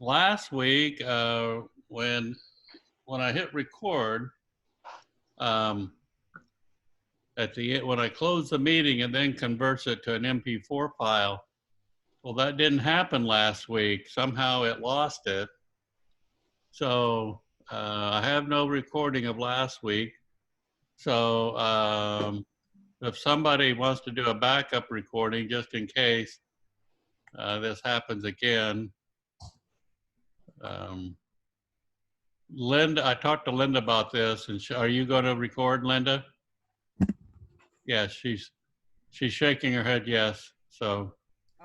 last week, when I hit record, um, when I close the meeting and then converts it to an MP4 file, well, that didn't happen last week. Somehow it lost it. So I have no recording of last week. So if somebody wants to do a backup recording, just in case this happens again, Linda, I talked to Linda about this, and are you going to record, Linda? Yeah, she's shaking her head yes. So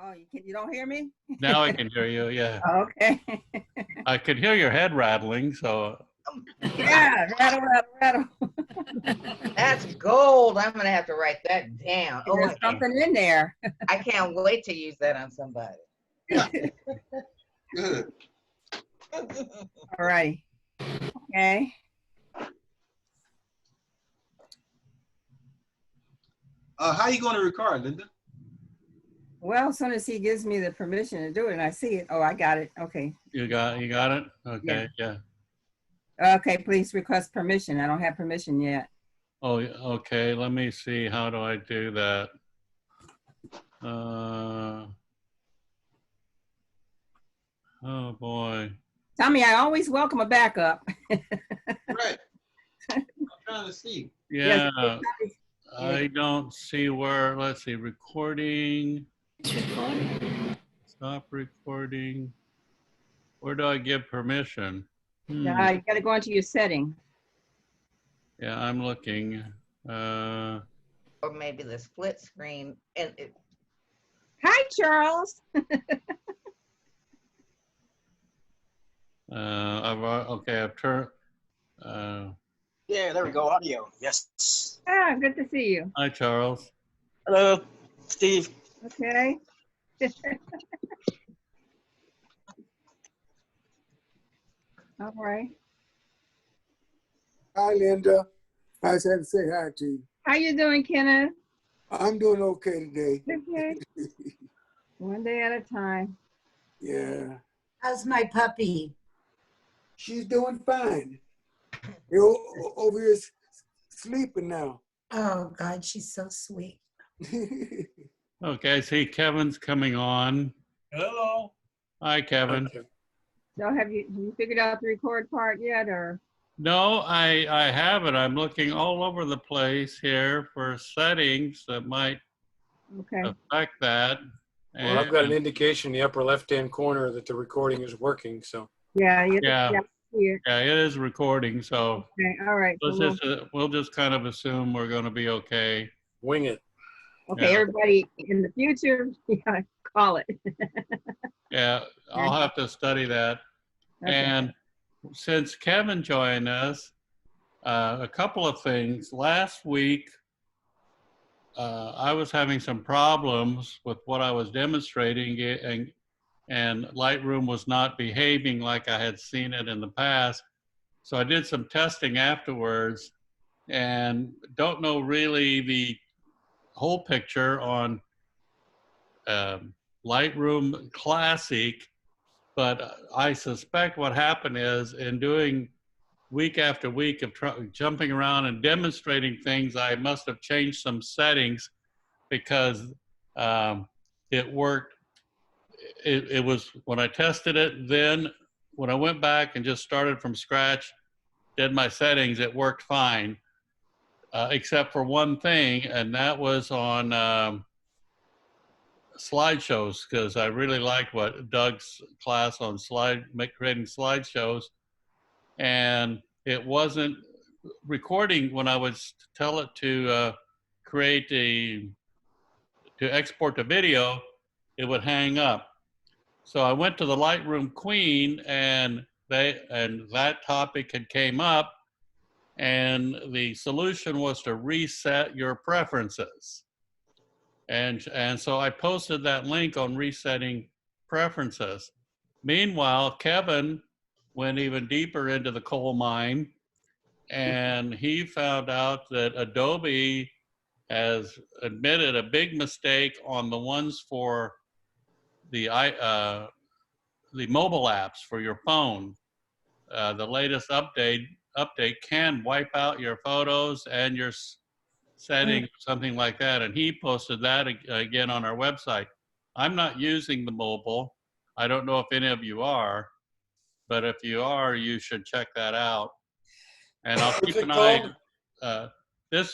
Oh, you don't hear me? now I can hear you. Yeah. Okay. I could hear your head rattling. So Yeah, rattle, rattle, rattle. That's gold. I'm gonna have to write that down. Oh, There's something in there. I can't wait to use that on somebody. Good. All right. Okay. How you going to record, Linda? Well, as soon as he gives me the permission to do it and I see it. Oh, I got it. Okay. you got it? Okay, yeah. Okay, please request permission. I don't have permission yet. Oh, okay. Let me see. How do I do that? Oh boy. Tommy, I always welcome a backup. Right. I'm trying to see. Yeah. Yes, I don't see where. Let's see. Recording. Stop recording. Where do I give permission? you got to go into your setting. Yeah, I'm looking. Or maybe the split screen. And Hi, Charles. I've turned. Yeah, there we go. Audio. Yes. Ah, good to see you. Hi, Charles. Hello, Steve. Okay. All right. Hi, Linda. I just had to say hi to you. How you doing, Kenneth? I'm doing okay today. Okay. One day at a time. Yeah. How's my puppy? She's doing fine. You're over here sleeping now. Oh, God, she's so sweet. Okay, I see Kevin's coming on. Hello. Hi, Kevin. So have you figured out the record part yet, or? No, I haven't. I'm looking all over the place here for settings that might affect that. Well, I've got an indication in the upper left-hand corner that the recording is working, so. Yeah. Yeah, it is recording, so. Okay, all right. We'll just kind of assume we're going to be okay. Wing it. Okay, everybody in the future, call it. Yeah, I'll have to study that. Okay. And since Kevin joined us, a couple of things. Last week, I was having some problems with what I was demonstrating, and Lightroom was not behaving like I had seen it in the past. So I did some testing afterwards and don't know really the whole picture on Lightroom Classic, but I suspect what happened is in doing week after week of jumping around and demonstrating things, I must have changed some settings because it worked. It was when I tested it, then when I went back and just started from scratch, did my settings, it worked fine, except for one thing, and that was on slideshows, because I really liked what Doug's class on creating slideshows, and it wasn't recording when I would tell it to export the video, it would hang up. So I went to the Lightroom Queen, and that topic had came up, and the solution was to reset your preferences. And so I posted that link on resetting preferences. Meanwhile, Kevin went even deeper into the coal mine, and he found out that Adobe has admitted a big mistake on the ones for the the mobile apps for your phone. The latest update can wipe out your photos and your settings, something like that. And he posted that again on our website. I'm not using the mobile. I don't know if any of you are, but if you are, you should check that out. And I'll What's keep it an eye. called?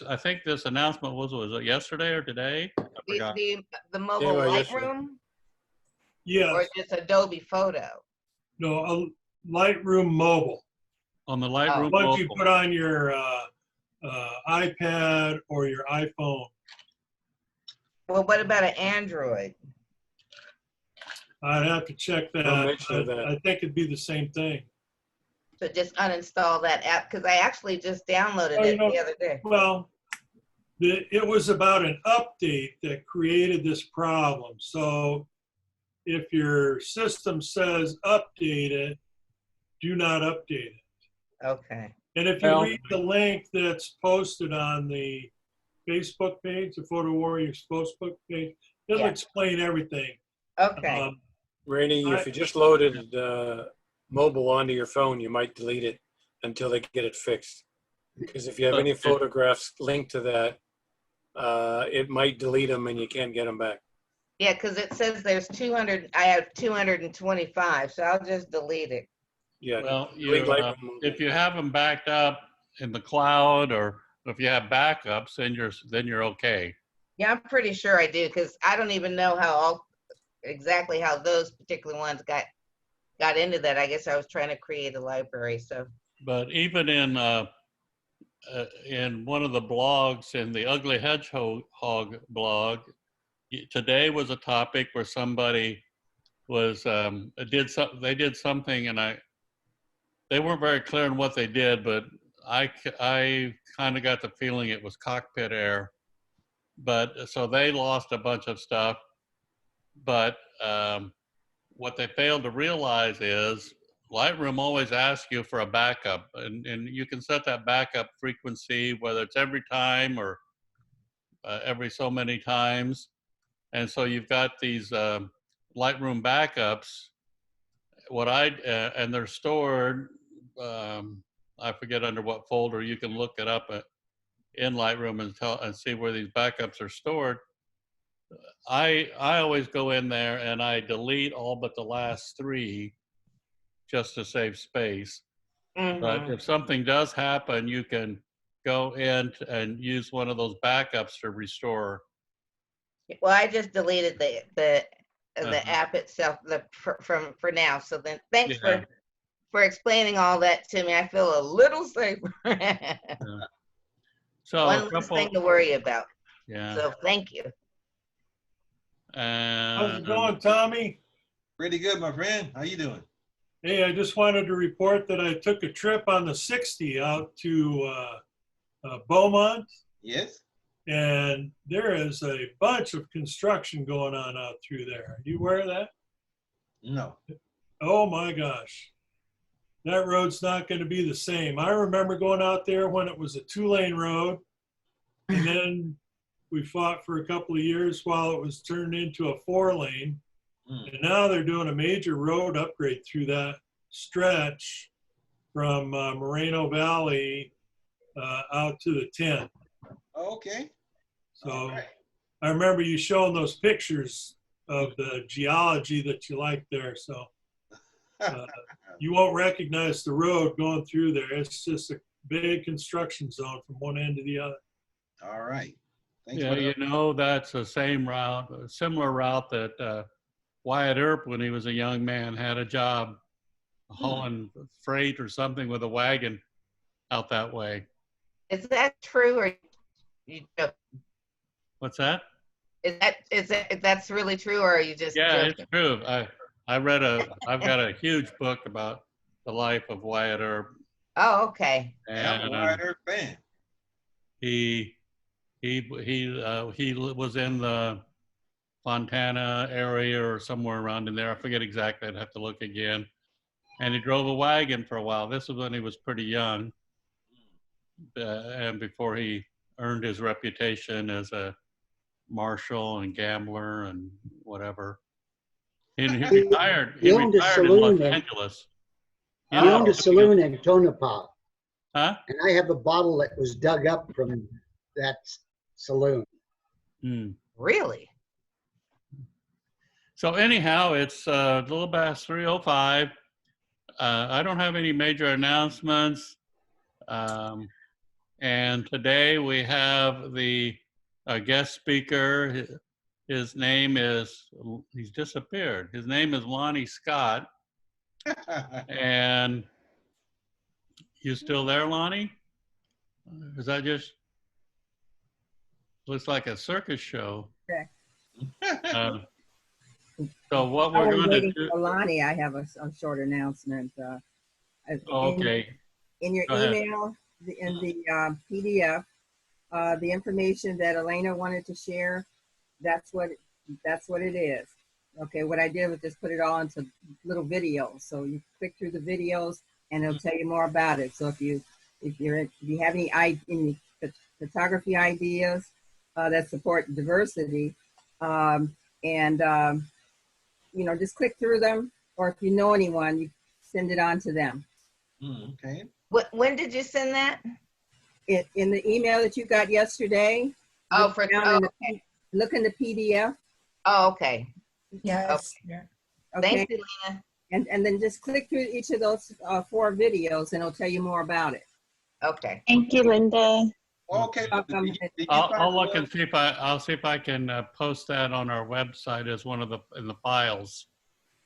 I think this announcement was it yesterday or today? I forgot. The mobile well, yesterday. Lightroom or Yes, just Adobe Photo? no, a Lightroom mobile. On the Lightroom Once you mobile. put on your iPad or your iPhone. Well, what about an Android? I'd have to check that. No mention of that. I think it'd be the same thing. So just uninstall that app, because I actually just downloaded Oh, you it know- the other day. Well, it was about an update that created this problem. So if your system says update it, do not update it. Okay. And if you Well- read the link that's posted on the Facebook page, the Photo Warriors Facebook page, it'll Yeah. explain everything. Okay. Rainey, if you just loaded mobile onto your phone, you might delete it until they get it fixed. Because if you have any photographs linked to that, it might delete them and you can't get them back. Yeah, because it says there's 200, I have 225, so I'll just delete it. Yeah. Well, delete Lightroom if you have them backed up in the cloud, or if you have backups, then you're okay. Yeah, I'm pretty sure I do, because I don't even know exactly how those particular ones got into that. I guess I was trying to create a library, so. But even in one of the blogs, in the Ugly Hedgehog blog, today was a topic where somebody was they did something, and they weren't very clear on what they did, but I kind of got the feeling it was cockpit error. But so they lost a bunch of stuff. But what they failed to realize is Lightroom always asks you for a backup, and you can set that backup frequency, whether it's every time or every so many times. And so you've got these Lightroom backups. And they're stored. I forget under what folder. You can look it up in Lightroom and see where these backups are stored. I always go in there and I delete all but the last 3 just to save space. But if something does happen, you can go in and use one of those backups to restore. Well, I just deleted the Uh-huh. app itself for now. So then, thanks Yeah. for explaining all that to me. I feel a little safer. So One less thing to worry about. Yeah. So thank you. How's it going, Tommy? Pretty good, my friend. How you doing? Hey, I just wanted to report that I took a trip on the 60 out to Beaumont, Yes. and there is a bunch of construction going on out through there. Are you aware of that? No. Oh my gosh. That road's not going to be the same. I remember going out there when it was a 2-lane road, and then we fought for a couple of years while it was turned into a 4-lane. And now they're doing a major road upgrade through that stretch from Moreno Valley out to the 10. Okay. So All right. I remember you showing those pictures of the geology that you like there. So you won't recognize the road going through there. It's just a big construction zone from one end to the other. All right. Thanks Yeah, for the you know, that's the same route, a similar route that Wyatt Earp, when he was a young man, had a job hauling freight or something with a wagon out that way. Is that true, or you joking? What's that? Is that's really true, or are you just Yeah, joking? it's true. I've got a huge book about the life of Wyatt Earp. Oh, okay. I'm a And Wyatt Earp fan. he was in the Fontana area or somewhere around in there. I forget exactly. I'd have to look again. And he drove a wagon for a while. This was when he was pretty young, and before he earned his reputation as a marshal and gambler and whatever. He retired. He owned a retired in Los saloon. Angeles. He owned Oh. a saloon in Tonopah, Huh? and I have a bottle that was dug up from that saloon. Hmm. Really? So anyhow, it's a little past 3:05. I don't have any major announcements. And today we have the guest speaker. His name is, he's disappeared. His name is Lonnie Scott. And you still there, Lonnie? Is that just, looks like a circus show. Okay. So what While we're we're going to waiting do, for Lonnie, I have a short announcement. okay, In your Go ahead. email, in the PDF, the information that Elena wanted to share, that's what it is. Okay, what I did was just put it all into little videos. So you click through the videos and it'll tell you more about it. So if you have any photography ideas that support diversity, just click through them, or if you know anyone, you send it on to them. Okay. When did you send that? In the email that you got yesterday. Oh, Look in the PDF. Oh, okay. Yes. Okay. Thanks, Elena. And then just click through each of those 4 videos and it'll tell you more about it. Okay. Thank you, Linda. Okay. Did you I'll find look the- and see if I'll see if I can post that on our website as one of in the files.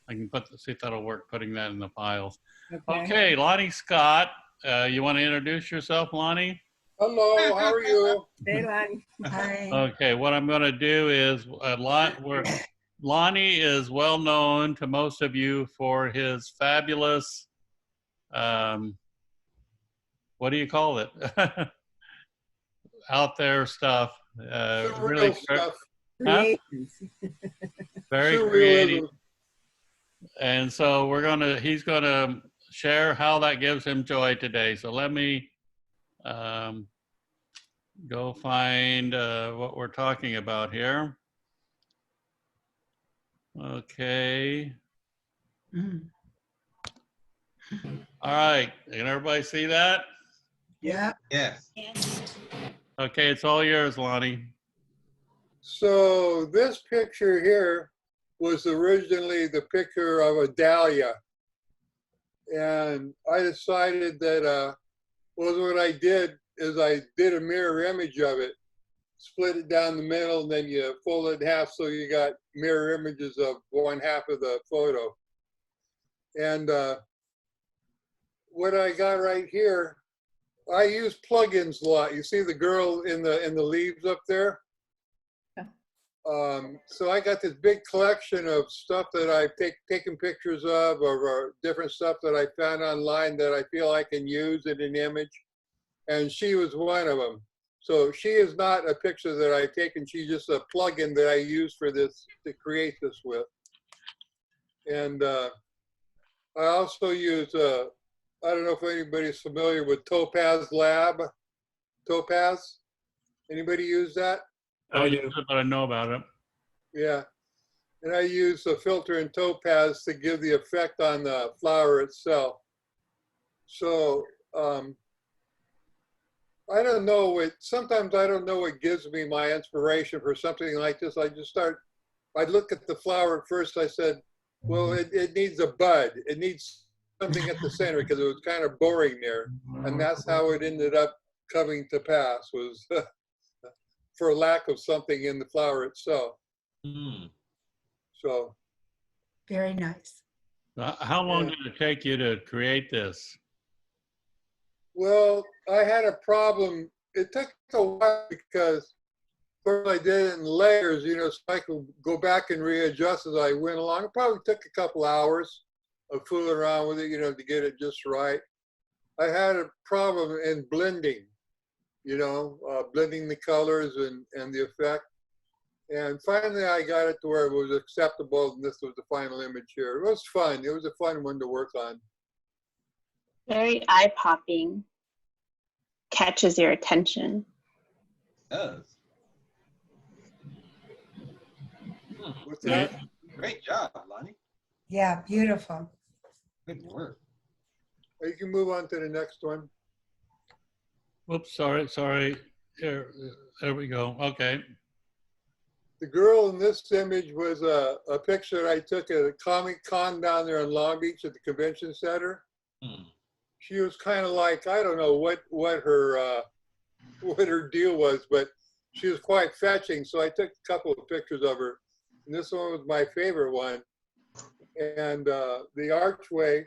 I can see if that'll work, putting that in the files. Okay, Lonnie Scott, you want to introduce yourself, Lonnie? Hello, how are you? Hey, Lonnie. Hi. Okay, what I'm going to do is Lonnie is well known to most of you for his fabulous, what do you call it? Out there stuff. Really stuff. Creations. very creative. And so he's gonna share how that gives him joy today. So let me go find what we're talking about here. Okay. All right, can everybody see that? Yeah. Yes. Okay, it's all yours, Lonnie. So this picture here was originally the picture of a dahlia. And I decided that, what I did is I did a mirror image of it, split it down the middle, and then you fold it in half so you got mirror images of one half of the photo. And what I got right here, I use plugins a lot. You see the girl in the leaves up there? So I got this big collection of stuff that I've taken pictures of, or different stuff that I found online that I feel I can use in an image. And she was one of them. So she is not a picture that I've taken. She's just a plugin that I use for this, to create this with. And I also use, I don't know if anybody's familiar with Topaz Lab. Topaz? Anybody use that? I use it, but I know about it. Yeah. And I use a filter in Topaz to give the effect on the flower itself. So I don't know, sometimes I don't know what gives me my inspiration for something like this. I look at the flower at first, I said, well, it needs a bud. It needs something at the center because it was kind of boring there. And that's how it ended up coming to pass, was for lack of something in the flower itself. So. Very nice. How long did it take you to create this? Well, I had a problem. It took a while because first I did it in layers, so I could go back and readjust as I went along. It probably took a couple hours of fooling around with it, to get it just right. I had a problem in blending, blending the colors and the effect. And finally I got it to where it was acceptable, and this was the final image here. It was fun. It was a fun one to work on. Very eye-popping. Catches your attention. It does. What's that? Great job, Lonnie. Yeah, beautiful. Good work. You can move on to the next one. Whoops, sorry. Here, there we go. Okay. The girl in this image was a picture I took at a Comic Con down there in Long Beach at the convention center. Hmm. She was kind of like, I don't know what her deal was, but she was quite fetching. So I took a couple of pictures of her, and this one was my favorite one. And the archway,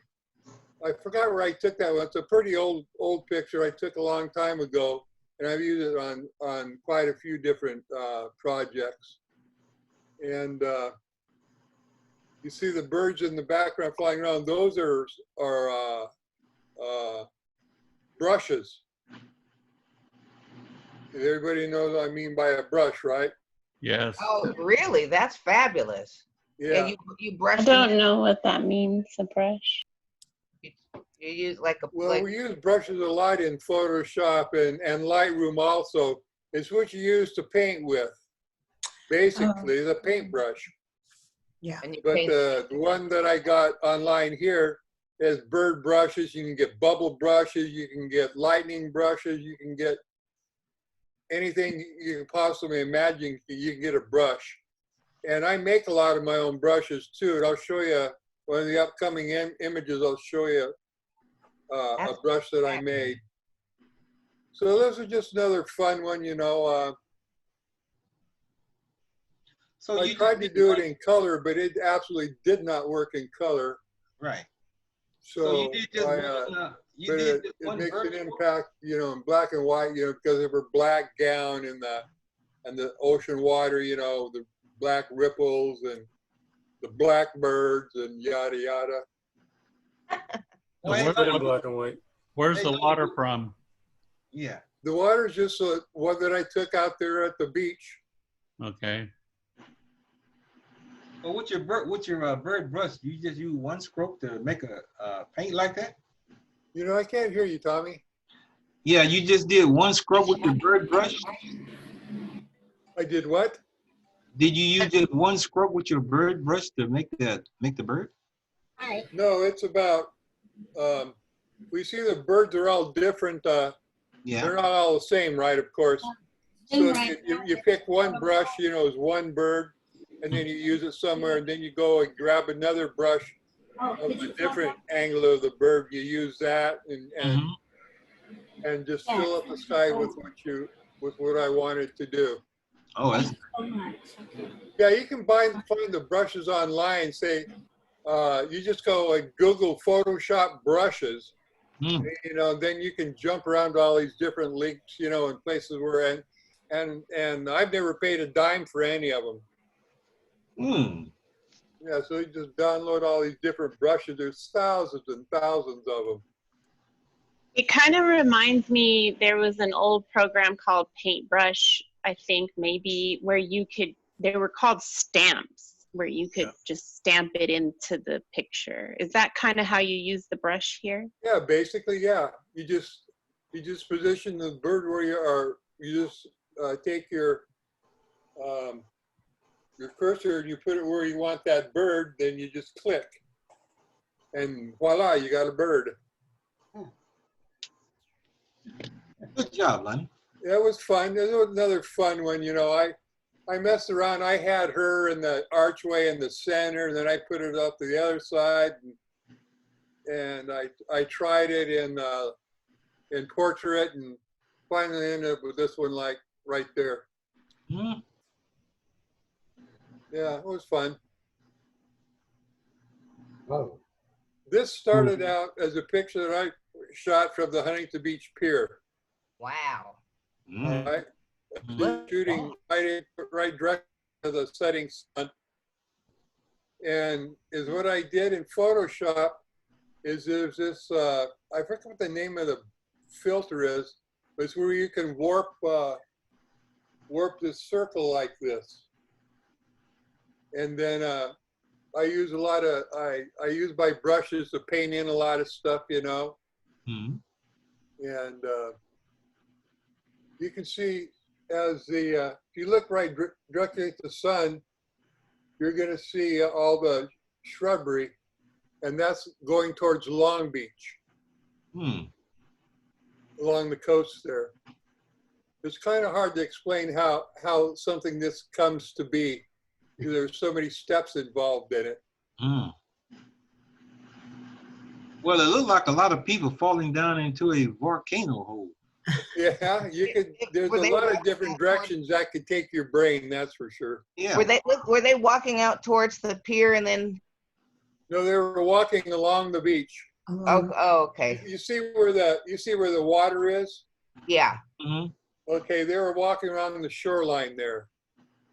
I forgot where I took that one. It's a pretty old picture I took a long time ago, and I've used it on quite a few different projects. And you see the birds in the background flying around. Those are brushes. Everybody knows what I mean by a brush, right? Yes. Oh, really? That's fabulous. Yeah. You brush I them don't know what that means, a brush. You use like a Well, we use brushes a lot in Photoshop and Lightroom also. It's what you use to paint with. Basically, it's a paintbrush. Yeah. and you But paint. the one that I got online here is bird brushes. You can get bubble brushes. You can get lightning brushes. You can get anything you can possibly imagine. You can get a brush. And I make a lot of my own brushes too. And I'll show you one of the upcoming images. I'll show you a brush that I made. So this is just another fun one, you know. So I you tried to do it in color, but it absolutely did not work in color. right. So you did just but it makes an impact, you know, in black and white, you know, because of her black gown and the ocean water, you know, the black ripples and the blackbirds and yada yada. It's good in black and white. Where's the water from? Yeah. The water's just one that I took out there at the beach. Okay. Well, with your bird brush, you just use one stroke to make a paint like that? You know, I can't hear you, Tommy. Yeah, you just did one scrub with your bird brush. I did what? Did you use just one scrub with your bird brush to make the bird? No, it's about, we see the birds are all different. Yeah. They're not all the same, right, of course. So you pick one brush, you know, as one bird, and then you use it somewhere, and then you go and grab another brush of a different angle of the bird. You use that and just fill up the sky with what I wanted to do. Oh, that's Yeah, you can find the brushes online. Say, you just go and Google Photoshop brushes. You know, then you can jump around to all these different links, you know, in places where and I've never paid a dime for any of them. Yeah, so you just download all these different brushes. There's thousands and thousands of them. It kind of reminds me, there was an old program called Paintbrush, I think maybe, where they were called stamps, where you could just stamp it into the picture. Is that kind of how you use the brush here? Yeah, basically, yeah. You just position the bird where you are. You just take your cursor and you put it where you want that bird. Then you just click, and voila, you got a bird. good job, Lonnie. That was fun. There was another fun one. You know, I messed around. I had her in the archway in the center, and then I put it up to the other side, and I tried it in portrait, and finally ended up with this one, like right there. Yeah, it was fun. Oh, This started out as a picture that I shot from the Huntington Beach Pier. Wow. All right, shooting right directly to the setting sun. And is what I did in Photoshop is there's this, I forget what the name of the filter is, but it's where you can warp this circle like this. And then I use a lot of, I use my brushes to paint in a lot of stuff, you know. And you can see as if you look right directly at the sun, you're going to see all the shrubbery, and that's going towards Long Beach, along the coast there. It's kind of hard to explain how something this comes to be, because there's so many steps involved in it. Well, it looked like a lot of people falling down into a volcano hole. Yeah, you could. There's a lot of different directions that could take your brain. That's for sure. Yeah. Were they walking out towards the pier and then? No, they were walking along the beach. Oh, okay. You see where the water is? Yeah. Okay, they were walking around the shoreline there.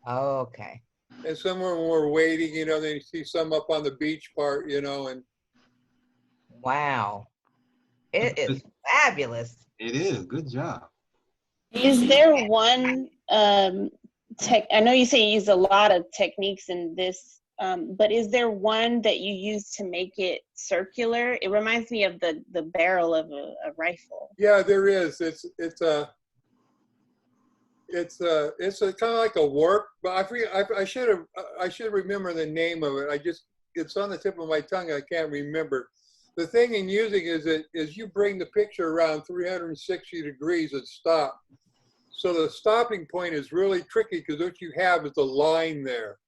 Oh, okay. And some of them were waiting, you know, then you see some up on the beach part, you know, and Wow. It is fabulous. It is. Good job. Is there one I know you say you use a lot of techniques in this, but is there one that you use to make it circular? It reminds me of the barrel of a rifle. yeah, there is. It's a kind of like a warp, but I should remember the name of it. It's on the tip of my tongue. I can't remember. The thing in using is you bring the picture around 360 degrees and stop. So the stopping point is really tricky because what you have is a line there.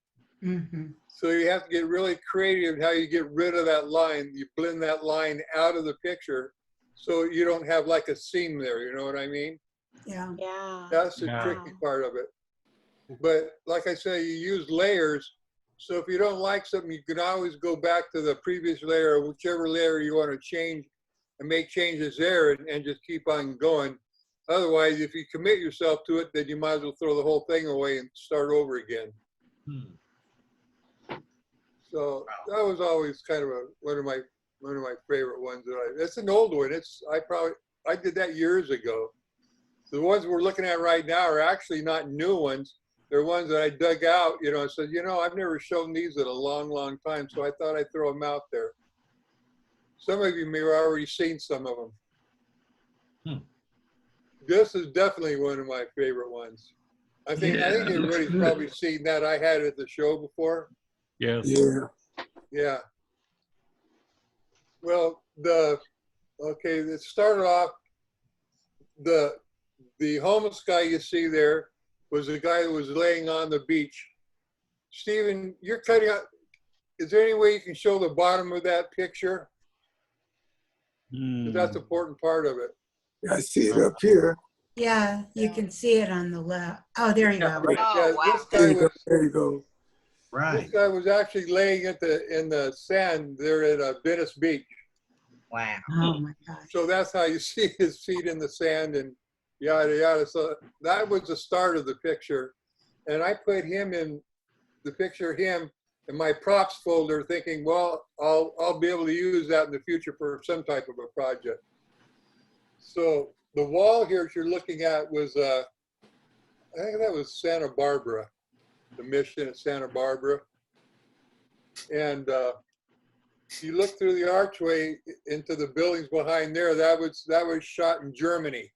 So you have to get really creative how you get rid of that line. You blend that line out of the picture so you don't have like a seam there. You know what I mean? Yeah. Yeah. That's the tricky part of it. But like I say, you use layers. So if you don't like something, you can always go back to the previous layer, or whichever layer you want to change, and make changes there and just keep on going. Otherwise, if you commit yourself to it, then you might as well throw the whole thing away and start over again. So that was always kind of one of my favorite ones. It's an old one. I did that years ago. The ones we're looking at right now are actually not new ones. They're ones that I dug out, you know, and said, you know, I've never shown these in a long, long time, so I thought I'd throw them out there. Some of you may have already seen some of them. This is definitely one of my favorite ones. I think everybody's probably seen that. I had it at the show before. Yes. Yeah. Well, it started off, the homeless guy you see there was the guy that was laying on the beach. Stephen, you're cutting out. Is there any way you can show the bottom of that picture? 'Cause that's the important part of it. I see it up here. Yeah, you can see it on the left. Oh, there you go. Oh, wow. There you go. Right. This guy was actually laying in the sand there at Venice Beach. Wow. Oh my gosh. So that's how you see his feet in the sand and yada yada. So that was the start of the picture, and I put him in the picture of him in my props folder, thinking, well, I'll be able to use that in the future for some type of a project. So the wall here that you're looking at was I think that was Santa Barbara, the mission at Santa Barbara, and you look through the archway into the buildings behind there. That was shot in Germany.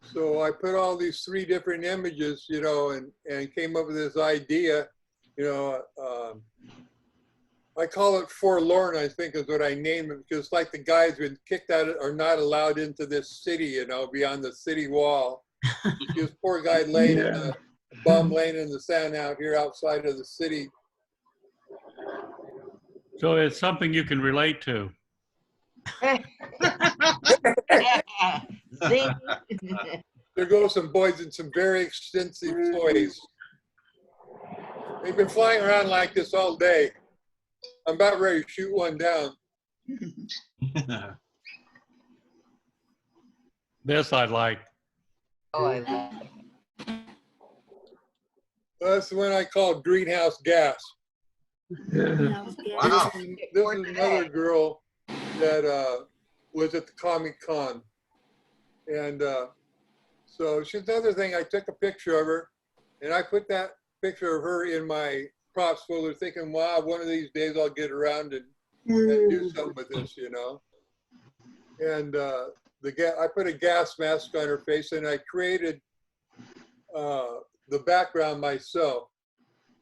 So I put all these 3 different images, you know, and came up with this idea, you know. I call it Forlorn, I think is what I named it, because like the guys been kicked out or not allowed into this city, you know, beyond the city wall. This poor guy laying in the bum laying in the sand out here outside of the city. So it's something you can relate to. See? There go some boys in some very extensive toys. They've been flying around like this all day. I'm about ready to shoot one down. This I like. Oh, I love it. That's the one I call greenhouse gas. Wow. This is another girl that was at the Comic Con. And so she's another thing. I took a picture of her and I put that picture of her in my props folder thinking, wow, one of these days I'll get around and do something with this, you know. And I put a gas mask on her face and I created the background myself.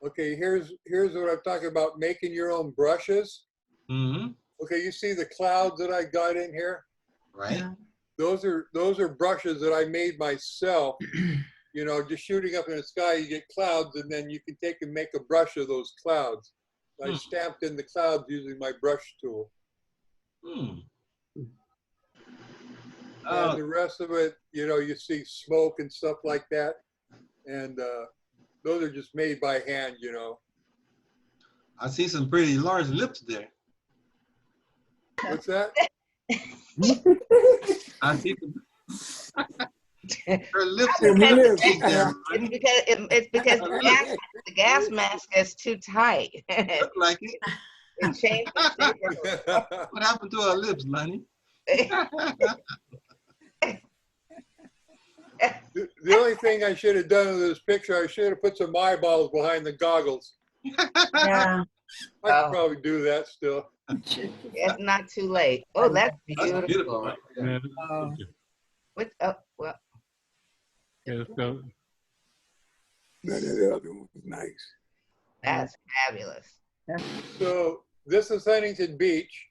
Okay, here's what I'm talking about, making your own brushes. Mm-hmm. Okay, you see the clouds that I got in here? Right. Yeah. Those are brushes that I made myself. You know, just shooting up in the sky, you get clouds, and then you can take and make a brush of those clouds. I stamped in the clouds using my brush tool. Hmm. And the rest of it, you know, you see smoke and stuff like that. And those are just made by hand, you know. I see some pretty large lips there. What's that? I see some. Her lips Hey, are we live. big there, It's because the gas mask is too tight. Look like it. It changed the shape. What happened to her lips, Lonnie? The only thing I should have done with this picture, I should have put some eyeballs behind the goggles. Yeah. I could probably do that still. It's not too late. Oh, that's beautiful. That's beautiful. Yeah. What, oh, well, Yeah, so No, the other one was nice. that's fabulous. So this is Huntington Beach.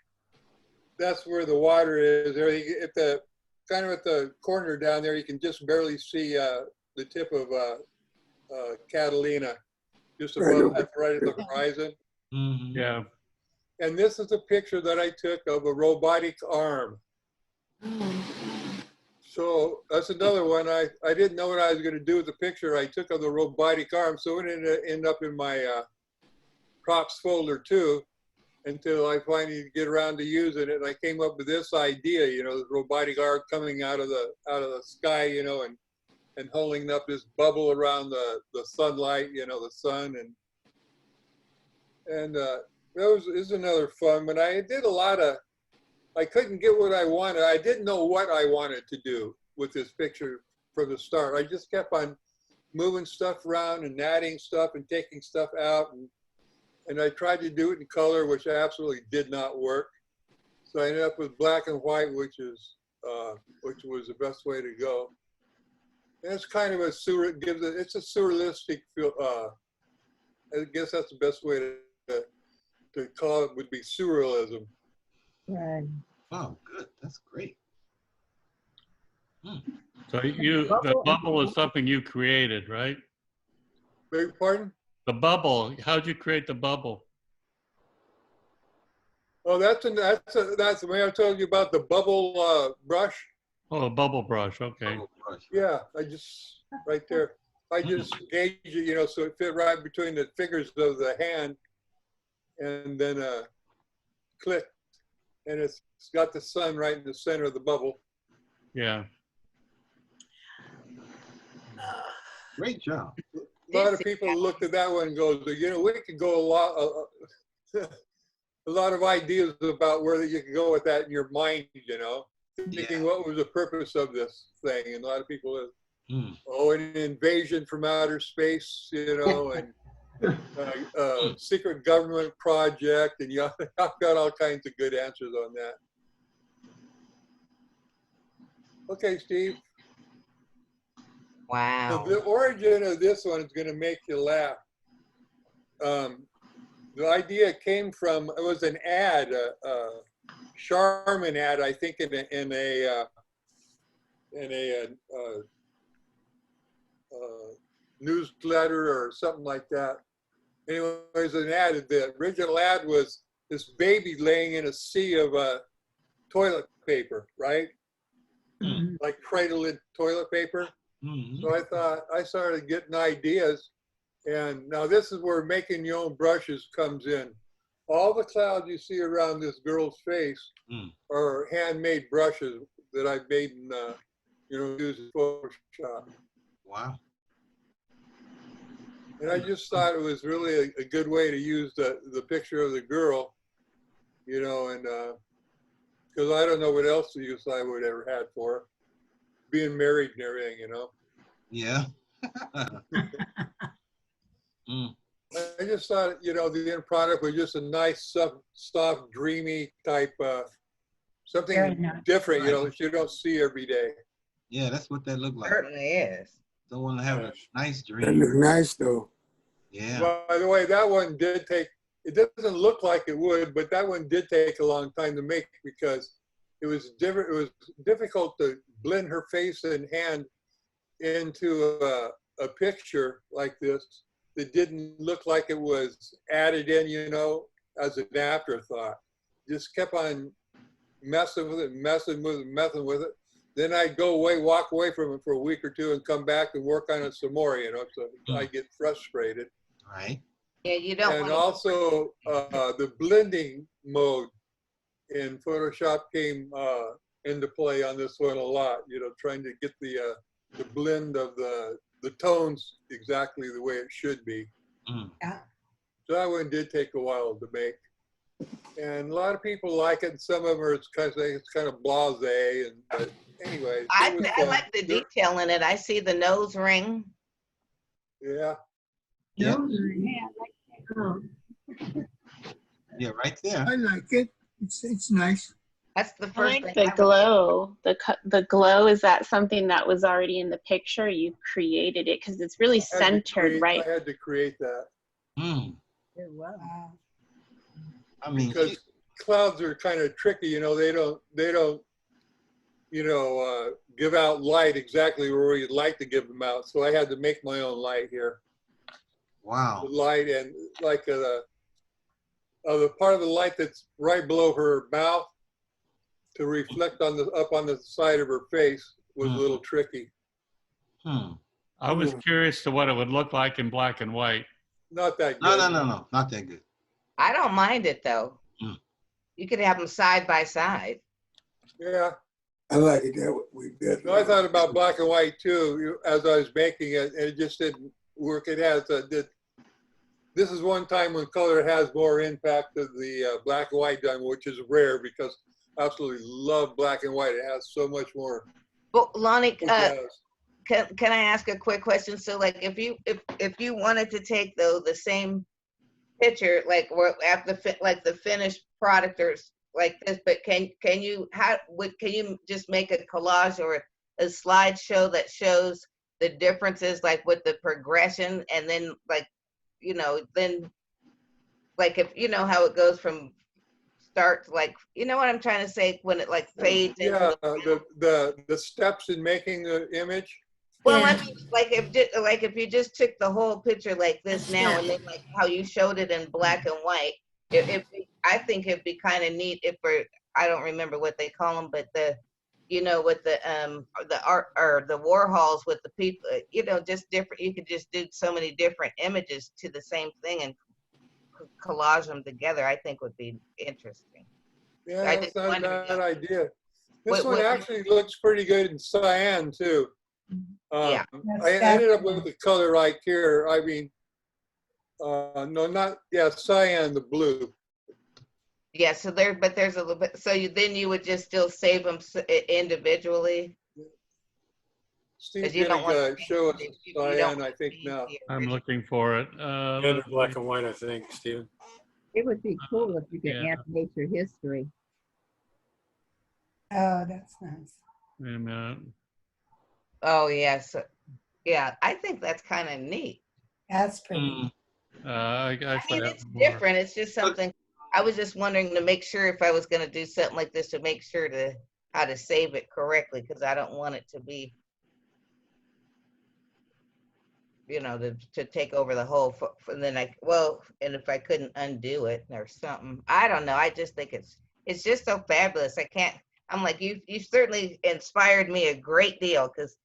That's where the water is. There, at the kind of at the corner down there, you can just barely see the tip of Catalina, just above, right at the horizon. Mm-hmm. yeah. And this is a picture that I took of a robotic arm. So that's another one. I didn't know what I was going to do with the picture I took of the robotic arm, so it ended up in my props folder too, until I finally get around to using it. And I came up with this idea, you know, the robotic arm coming out of the sky, you know, and holding up this bubble around the sunlight, you know, the sun, and that is another fun. But I did a lot of. I couldn't get what I wanted. I didn't know what I wanted to do with this picture from the start. I just kept on moving stuff around and adding stuff and taking stuff out. And I tried to do it in color, which absolutely did not work. So I ended up with black and white, which was the best way to go. And it's kind of it's a surrealistic feel. I guess that's the best way to call it, would be surrealism. Right. Wow, good. That's great. So the bubble is something you created, right? Beg your pardon? The bubble. How'd you create the bubble? Oh, that's the way I told you about the bubble brush. Oh, a bubble brush. Okay. Bubble brush. Yeah, I just right there. I just gauged it, you know, so it fit right between the fingers of the hand, and then click, and it's got the sun right in the center of the bubble. Yeah. Great job. A lot of people looked at that one and goes, you know, we could go a lot of ideas about where you can go with that in your mind, you know, thinking what was the purpose of this thing. And a lot of people are, an invasion from outer space, you know, and secret government project. And I've got all kinds of good answers on that. Okay, Steve. Wow. So the origin of this one is going to make you laugh. The idea came from, it was an ad, a Charmin ad, I think, in a newsletter or something like that. Anyway, it was an ad. The original ad was this baby laying in a sea of toilet paper, right? Like cradled toilet paper. So I started getting ideas. And now this is where making your own brushes comes in. All the clouds you see around this girl's face are handmade brushes that I've made in, used in Photoshop. Wow. And I just thought it was really a good way to use the picture of the girl, you know, and because I don't know what else to use I would ever had for her. Being married and everything, you know. Yeah. I just thought, you know, the end product was just a nice, soft, dreamy type, something different, you know, that you don't see every day. Yeah, that's what that looked like. Certainly is. Don't want to have a nice That dream. look nice though. Yeah. By the way, that one did take, it doesn't look like it would, but that one did take a long time to make because it was different. It was difficult to blend her face and hand into a picture like this that didn't look like it was added in, you know, as an afterthought. Just kept on messing with it, messing with it. Then I'd go away, walk away from it for a week or two and come back and work on it some more, you know, so I get frustrated. Right. Yeah, you don't And want also the blending mode in Photoshop came into play on this one a lot, you know, trying to get the blend of the tones exactly the way it should be. Yeah. So that one did take a while to make. And a lot of people like it. And some of them are, it's kind of blasé. And but anyway, I like the detail in it. I see the nose ring. Yeah. Yeah. Oh. Yeah, right there. I like it. It's nice. That's the I first like thing. the glow. The glow, is that something that was already in the picture? You created it because it's really centered, right? I had to create that. Wow. I mean, because clouds are kind of tricky, you know, they don't, you know, give out light exactly where you'd like to give them out. So I had to make my own light here. wow. The light and like the part of the light that's right below her mouth to reflect on up on the side of her face was a little tricky. I was curious to what it would look like in black and white. Not that good. No, not that good. I don't mind it though. You could have them side by side. Yeah. I like it that we did. No, I thought about black and white too as I was making it, and it just didn't work. It has this is one time when color has more impact of the black and white done, which is rare because I absolutely love black and white. It has so much more. Well, Lonnie, can I ask a quick question? So, like, if you wanted to take the same picture, like like the finished product or like this, but can you just make a collage or a slideshow that shows the differences, like with the progression, and then like, you know, then like if you know how it goes from start to like, you know what I'm trying to say, when it like fades into the steps in making the image. Well, I mean, like if you just took the whole picture like this now, and then like how you showed it in black and white, I think it'd be kind of neat if I don't remember what they call them, but you know, with the art or the Warhols with the people, you know, just different. You could just do so many different images to the same thing and collage them together. I think would be interesting. Yeah, that's not a bad idea. This one actually looks pretty good in cyan too. Yeah. I ended up with the color right here. I mean, cyan, the blue. Yeah, so there's a little bit. So then you would just still save them individually. Steve's gonna show us cyan, I think now. I'm looking for it. And in black and white, I think, Steven. It would be cool if you could animate your history. Oh, that's nice. Wait a minute. Oh yes, yeah. I think that's kind of neat. That's pretty. I mean, it's different. It's just something. I was just wondering to make sure if I was going to do something like this to make sure how to save it correctly, because I don't want it to be, you know, to take over the whole. And then and if I couldn't undo it or something, I don't know. I just think it's just so fabulous. I'm like, you certainly inspired me a great deal, because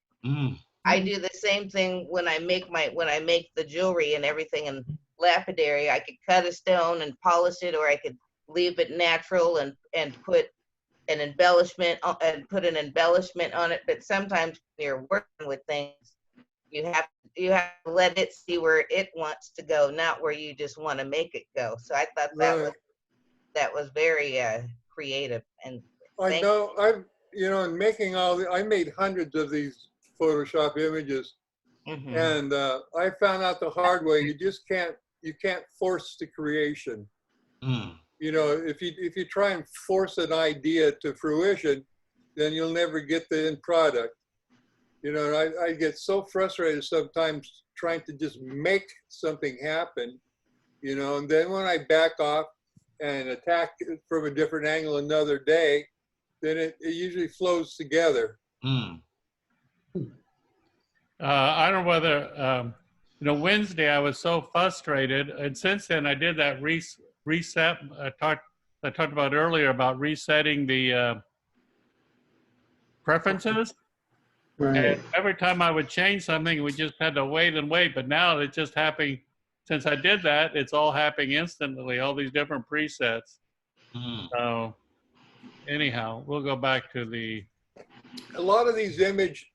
I do the same thing when I make the jewelry and everything and lapidary. I could cut a stone and polish it, or I could leave it natural and put an embellishment on it. But sometimes when you're working with things, you have to let it see where it wants to go, not where you just want to make it go. So I thought that was very creative. And I know in making I made hundreds of these Photoshop images, and I found out the hard way. You can't force the creation. You know, if you try and force an idea to fruition, then you'll never get the end product. You know, I get so frustrated sometimes trying to just make something happen, you know, and then when I back off and attack it from a different angle another day, then it usually flows together. Mm. I don't know whether, you know, Wednesday I was so frustrated, and since then I did that reset. I talked about earlier about resetting the preferences. Right. And every time I would change something, we just had to wait and wait. But now it's just happening. Since I did that, it's all happening instantly. All these different presets. Mm. So anyhow, we'll go back to the. A lot of these images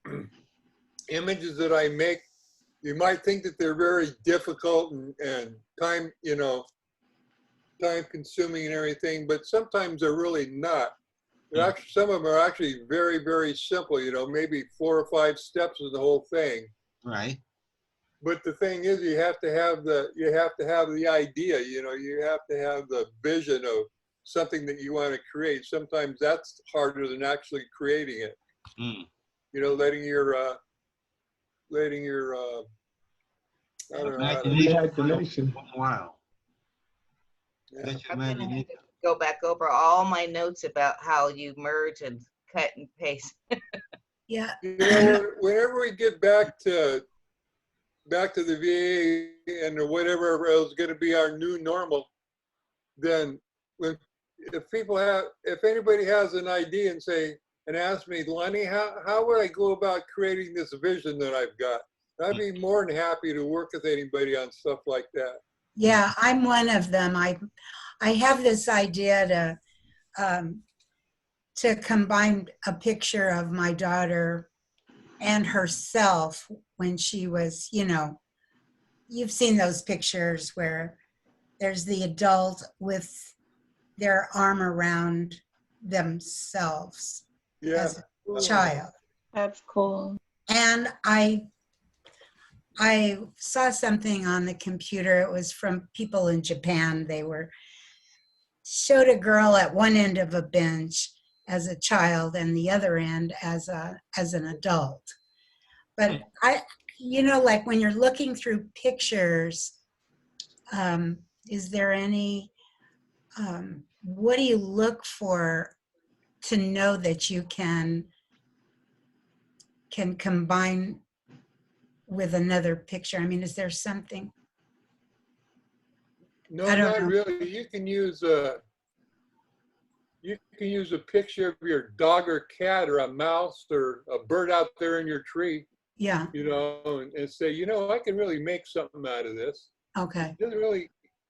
that I make, you might think that they're very difficult and time, you know, time consuming and everything, but sometimes they're really not. Actually, some of them are actually very, very simple, you know, maybe 4 or 5 steps of the whole thing. Right. But the thing is, you have to have the idea, you know, you have to have the vision of something that you want to create. Sometimes that's harder than actually creating it. Mm. You know, letting your I don't know how to, Imagination. Wow. yeah. Let your I'm gonna have imagination. to go back over all my notes about how you merge and cut and paste. Yeah. You know, whenever we get back to the VA and whatever is going to be our new normal, then if anybody has an idea and ask me, Lonnie, how would I go about creating this vision that I've got? I'd be more than happy to work with anybody on stuff like that. Yeah, I'm one of them. I have this idea to combine a picture of my daughter and herself when she was, you know, you've seen those pictures where there's the adult with their arm around themselves as a child. That's cool. And I saw something on the computer. It was from people in Japan. They showed a girl at one end of a bench as a child and the other end as an adult. But you know, like when you're looking through pictures, is there any, what do you look for to know that you can combine with another picture? I mean, is there something? No, I don't not know. really. You can use a picture of your dog or cat or a mouse or a bird out there in your tree. Yeah. You know, and say, you know, I can really make something out of this. Okay.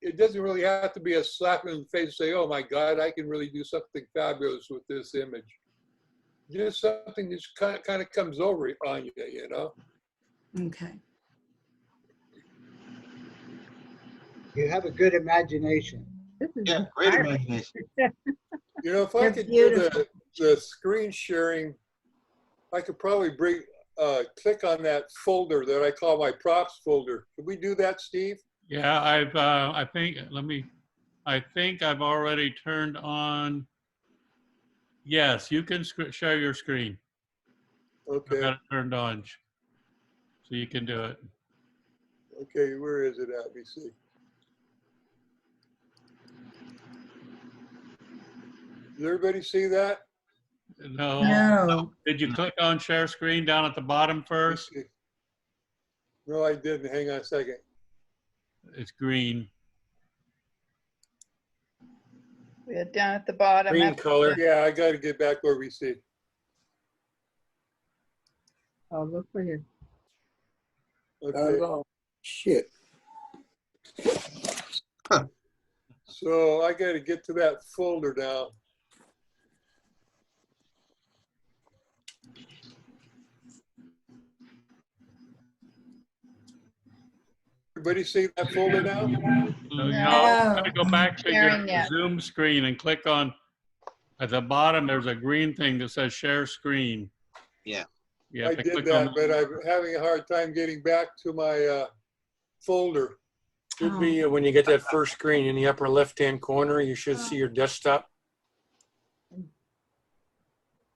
It doesn't really have to be a slap in the face and say, oh my God, I can really do something fabulous with this image. Just something that kind of comes over on you, you know? Okay. You have a good imagination. Yeah, great imagination. You know, if I They're could beautiful. do the screen sharing, I could probably click on that folder that I call my props folder. Could we do that, Steve? Yeah, I think I've already turned on. Yes, you can share your screen. Okay. I've got it turned on, so you can do it. Okay, where is it at? Let me see. Does everybody see that? No. No. Did you click on share screen down at the bottom first? No, I didn't. Hang on a second. It's green. We're down at the bottom. Green color. Yeah, I got to get back where we see. Oh, look for here. Okay. Shit. So I got to get to that folder now. Everybody see that folder now? No, you got to go back to your Sharing yet. Zoom screen and click on, at the bottom, there's a green thing that says share screen. Yeah. You have I to did click that, on but I'm having a hard time getting back to my folder. Should be when you get that first screen in the upper left-hand corner, you should see your desktop.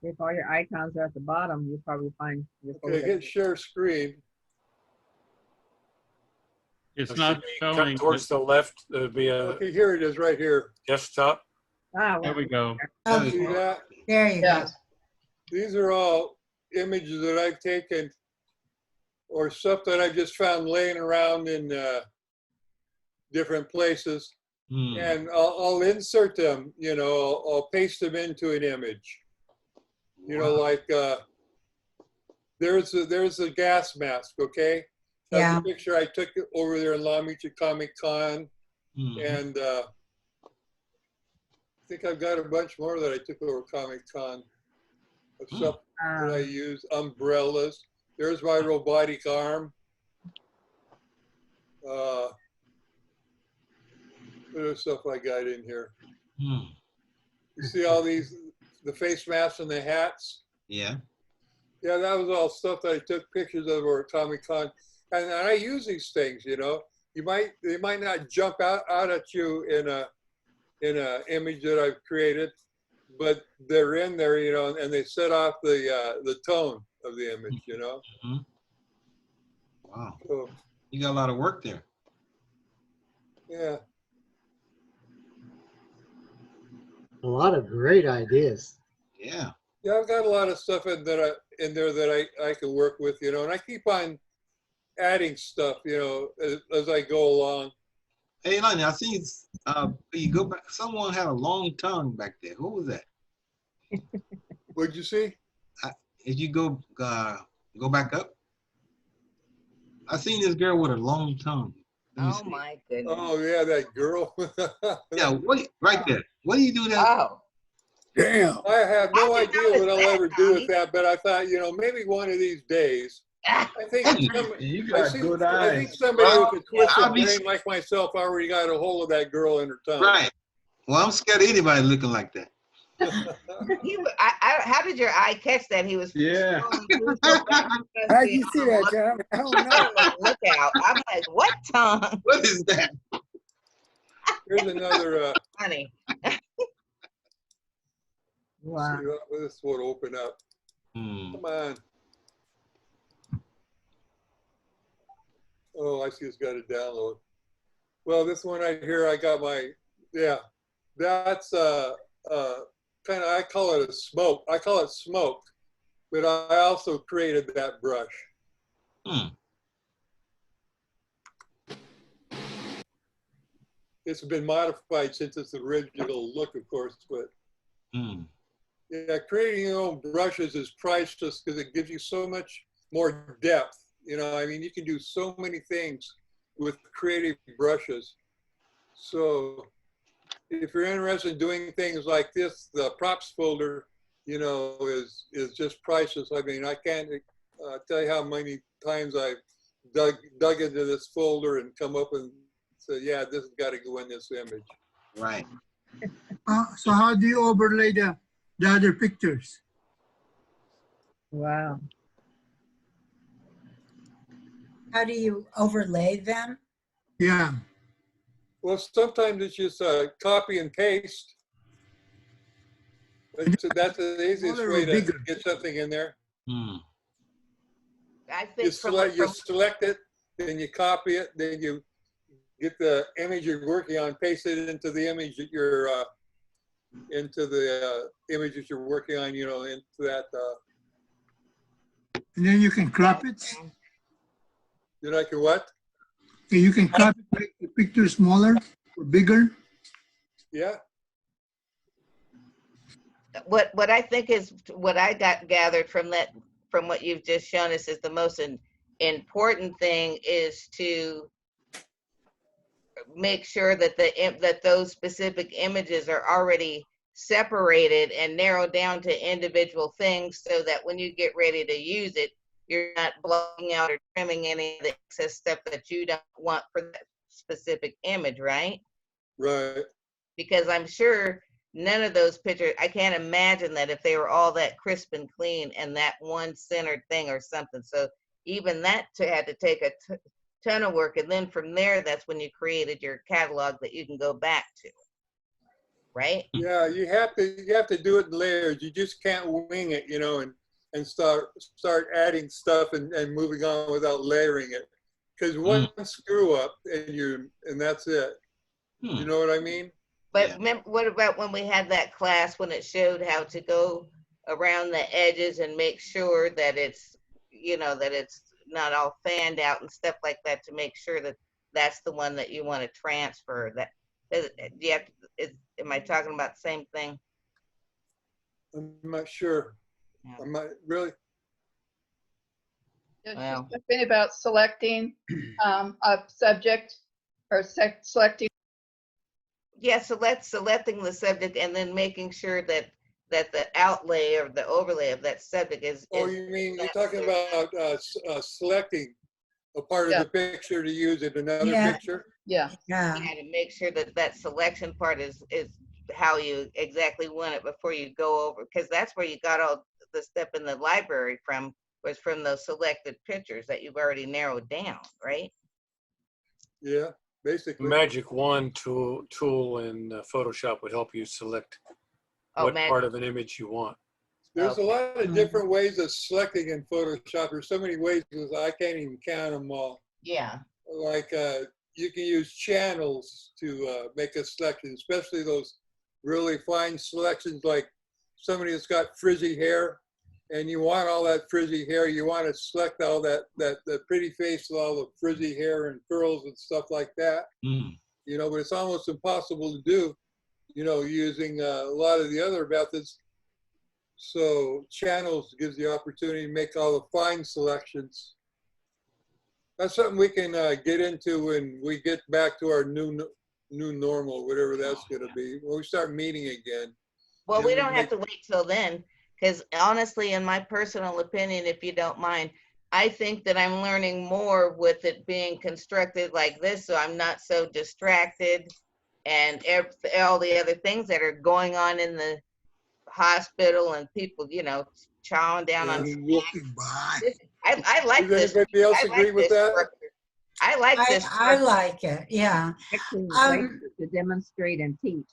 If all your icons are at the bottom, you'll probably find your Okay, photo. hit share screen. It's It not should be showing. cut towards the left. There'd be a Okay, here it is right here. desktop. Ah, There we go. Oh, See that? there you go. Yes. These are all images that I've taken or stuff that I've just found laying around in different places. Hmm. And I'll insert them, you know, I'll paste them into an image. You know, like there's a gas mask, okay? That's Yeah. a picture I took over there in Long Beach at Comic Con. Mhm. And I think I've got a bunch more that I took over Comic Con of stuff that I use. Umbrellas. There's my robotic arm. What other stuff I got in here? Hmm. You see all these, the face masks and the hats? Yeah. Yeah, that was all stuff that I took pictures of over at Comic Con. And I use these things, you know. They might not jump out at you in a image that I've created, but they're in there, you know, and they set off the tone of the image, you know. Mhm. Wow. So You got a lot of work there. yeah, A lot of great ideas. Yeah. yeah, I've got a lot of stuff in there that I can work with, you know, and I keep on adding stuff, you know, as I go along. Hey, Lonnie, I see you go back. Someone had a long tongue back there. Who was that? What'd you see? As you go back up, I seen this girl with a long tongue. Let me Oh see. my goodness. Oh yeah, that girl. Yeah, right there. What do you do that? Oh. Damn. I have no How did you idea what I'll notice that, ever do with Tommy? that, but I thought, you know, maybe one of these days. I think You I got good think eyes. somebody Well, with a twisted I'll be- brain like myself already got a hold of that girl in her tongue. Right. Well, I'm scared of anybody looking like that. How did your eye catch that? He was Yeah. scrolling through so fast, How'd you see that, John? I don't know. Look out. I'm like, what tongue? What is that? Here's another. Honey. Wow. See, this would open up. Hmm. Come on. Oh, I see it's got a download. Well, this one right here, I got my, yeah, that's kind of, I call it a smoke. I call it smoke, but I also created that brush. Hmm. It's been modified since its original look, of course, but Hmm. yeah, creating your own brushes is priceless because it gives you so much more depth. You know, I mean, you can do so many things with creative brushes. So if you're interested in doing things like this, the props folder, you know, is just priceless. I mean, I can't tell you how many times I've dug into this folder and come up and say, yeah, this has got to go in this image. Right. So how do you overlay the other pictures? Wow. How do you overlay them? Yeah. Well, sometimes it's just copy and paste. That's the easiest Smaller or way to bigger? get something in there. Hmm. I You think select it, then you copy it, then you get the image you're working on, paste it into the image that you're image that you're working on, you know, into that. And then you can crop it. Then I can what? Okay, you can crop it, make the picture smaller or bigger. Yeah. what I think is what I got gathered from what you've just shown us is the most important thing is to make sure that that those specific images are already separated and narrowed down to individual things so that when you get ready to use it, you're not blocking out or trimming any of the excess stuff that you don't want for that specific image, right? Right. Because I'm sure none of those pictures, I can't imagine that if they were all that crisp and clean and that one centered thing or something. So even that had to take a ton of work. And then from there, that's when you created your catalog that you can go back to. right? Yeah, you have to do it in layers. You just can't wing it, you know, and start adding stuff and moving on without layering it. Because one screw up and that's it. You know what I mean? But what about when we had that class when it showed how to go around the edges and make sure that it's, you know, that it's not all fanned out and stuff like that, to make sure that that's the one that you want to transfer? That do you have to, am I talking about the same thing? I'm not sure. I'm not really. Well, Something about selecting a subject or selecting. yeah, so that's selecting the subject and then making sure that the outlay or the overlay of that subject is. Oh, you mean you're talking about selecting a part of the picture to use in another picture? Yeah. Yeah, to make sure that that selection part is how you exactly want it before you go over, because that's where you got all the stuff in the library from, was from those selected pictures that you've already narrowed down, right? Yeah, basically. Magic Wand tool in Photoshop would help you select what part of an image you want. There's a lot of different ways of selecting in Photoshop. There's so many ways I can't even count them all. Yeah. Like you can use channels to make a selection, especially those really fine selections, like somebody that's got frizzy hair, and you want all that frizzy hair. You want to select all that pretty face with all the frizzy hair and curls and stuff like that. You know, but it's almost impossible to do, you know, using a lot of the other methods. So channels gives the opportunity to make all the fine selections. That's something we can get into when we get back to our new normal, whatever that's going to be, when we start meeting again. Well, we don't have to wait till then, because honestly, in my personal opinion, if you don't mind, I think that I'm learning more with it being constructed like this, so I'm not so distracted, and all the other things that are going on in the hospital and people, you know, chowing down on snacks. I like this. Does anybody else agree with that? Structure. I like this. I like it. Yeah. Actually, to demonstrate and teach,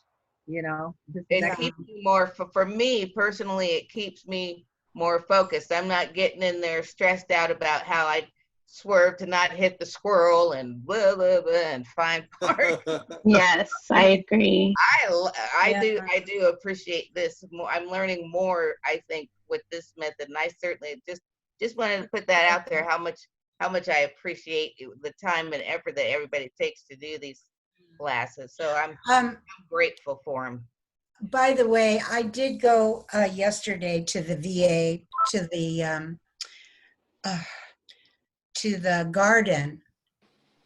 you know. It keeps me more, for me personally, it keeps me more focused. I'm not getting in there stressed out about how I swerve to not hit the squirrel and blah, blah, blah, and find parts. Yes, I agree. I do appreciate this more. I'm learning more, I think, with this method, and I certainly just wanted to put that out there, how much I appreciate the time and effort that everybody takes to do these classes. So I'm grateful for them. By the way, I did go yesterday to the VA, to the garden,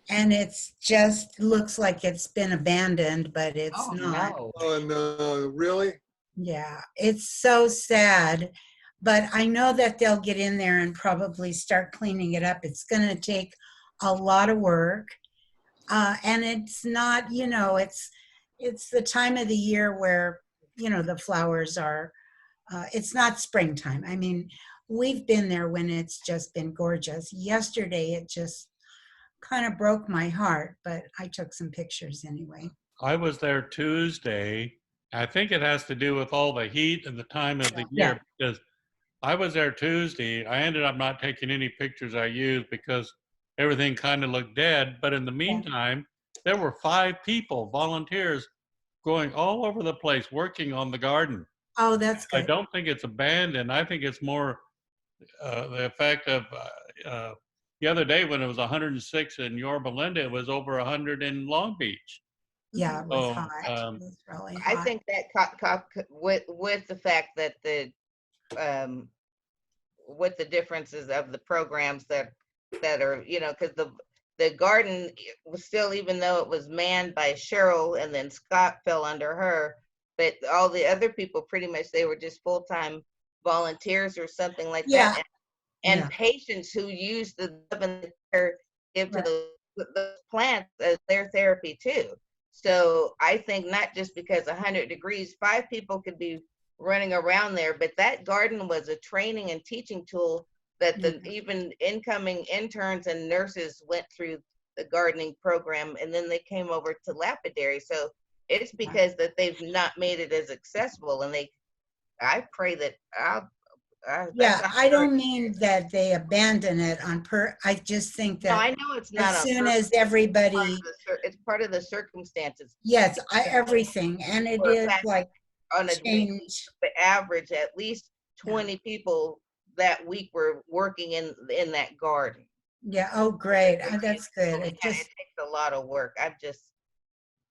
and it's just looks like it's been abandoned, but it's not. No. Oh no, really? Yeah, it's so sad, but I know that they'll get in there and probably start cleaning it up. It's going to take a lot of work, and it's not, you know, it's the time of the year where, you know, the flowers are. It's not springtime. I mean, we've been there when it's just been gorgeous. Yesterday, it just kind of broke my heart, but I took some pictures anyway. I was there Tuesday. I think it has to do with all the heat and the time of the year, because I was there Tuesday. I ended up not taking any pictures I used because everything kind of looked dead. But in the meantime, there were 5 people, volunteers, going all over the place working on the garden. Oh, that's good. I don't think it's abandoned. I think it's more the effect of the other day when it was 106 in Yorba Linda, it was over 100 in Long Beach. Yeah, it was hot. It was really hot. I think that with the fact that with the differences of the programs that are, you know, because the garden was still, even though it was manned by Cheryl and then Scott fell under her, but all the other people pretty much, they were just full-time volunteers or something like that. And patients who use the love and the care give to the plants as their therapy too. So I think not just because 100 degrees, 5 people could be running around there, but that garden was a training and teaching tool that even incoming interns and nurses went through the gardening program, and then they came over to lapidary. So It's because that they've not made it as accessible, and I pray that Yeah, I don't mean that they abandon it I just think No, that I know it's not as on soon purpose. as everybody, It's part of the circumstances. yes, everything, and it For a is fact, like on a change. the average, at least 20 people that week were working in that garden. Yeah, oh, great. That's good. It takes a lot of work.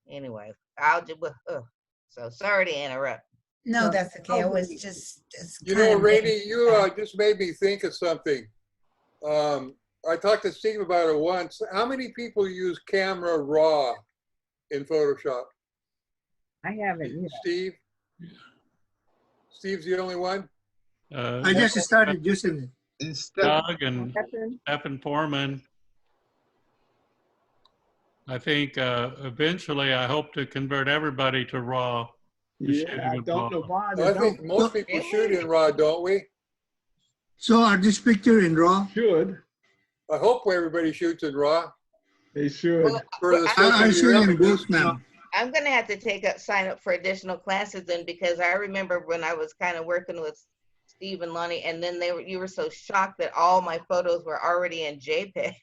Anyway, I'll do, so sorry to interrupt. No, that's okay. I was just, You know, Rainey, you just made me think of something. I talked to Steve about it once. How many people use Camera Raw in Photoshop? I haven't either. Steve? Steve's the only one? I just started using it. It's Doug and Stephen Foreman. I think eventually I hope to convert everybody to RAW. Yeah, I don't know why they I think most people shoot in RAW, don't we? So are this picture in RAW? Should. I hope everybody shoots in RAW. They should. I shoot in both now. I'm gonna have to sign up for additional classes then, because I remember when I was kind of working with Steve and Lonnie, and then you were so shocked that all my photos were already in JPEG.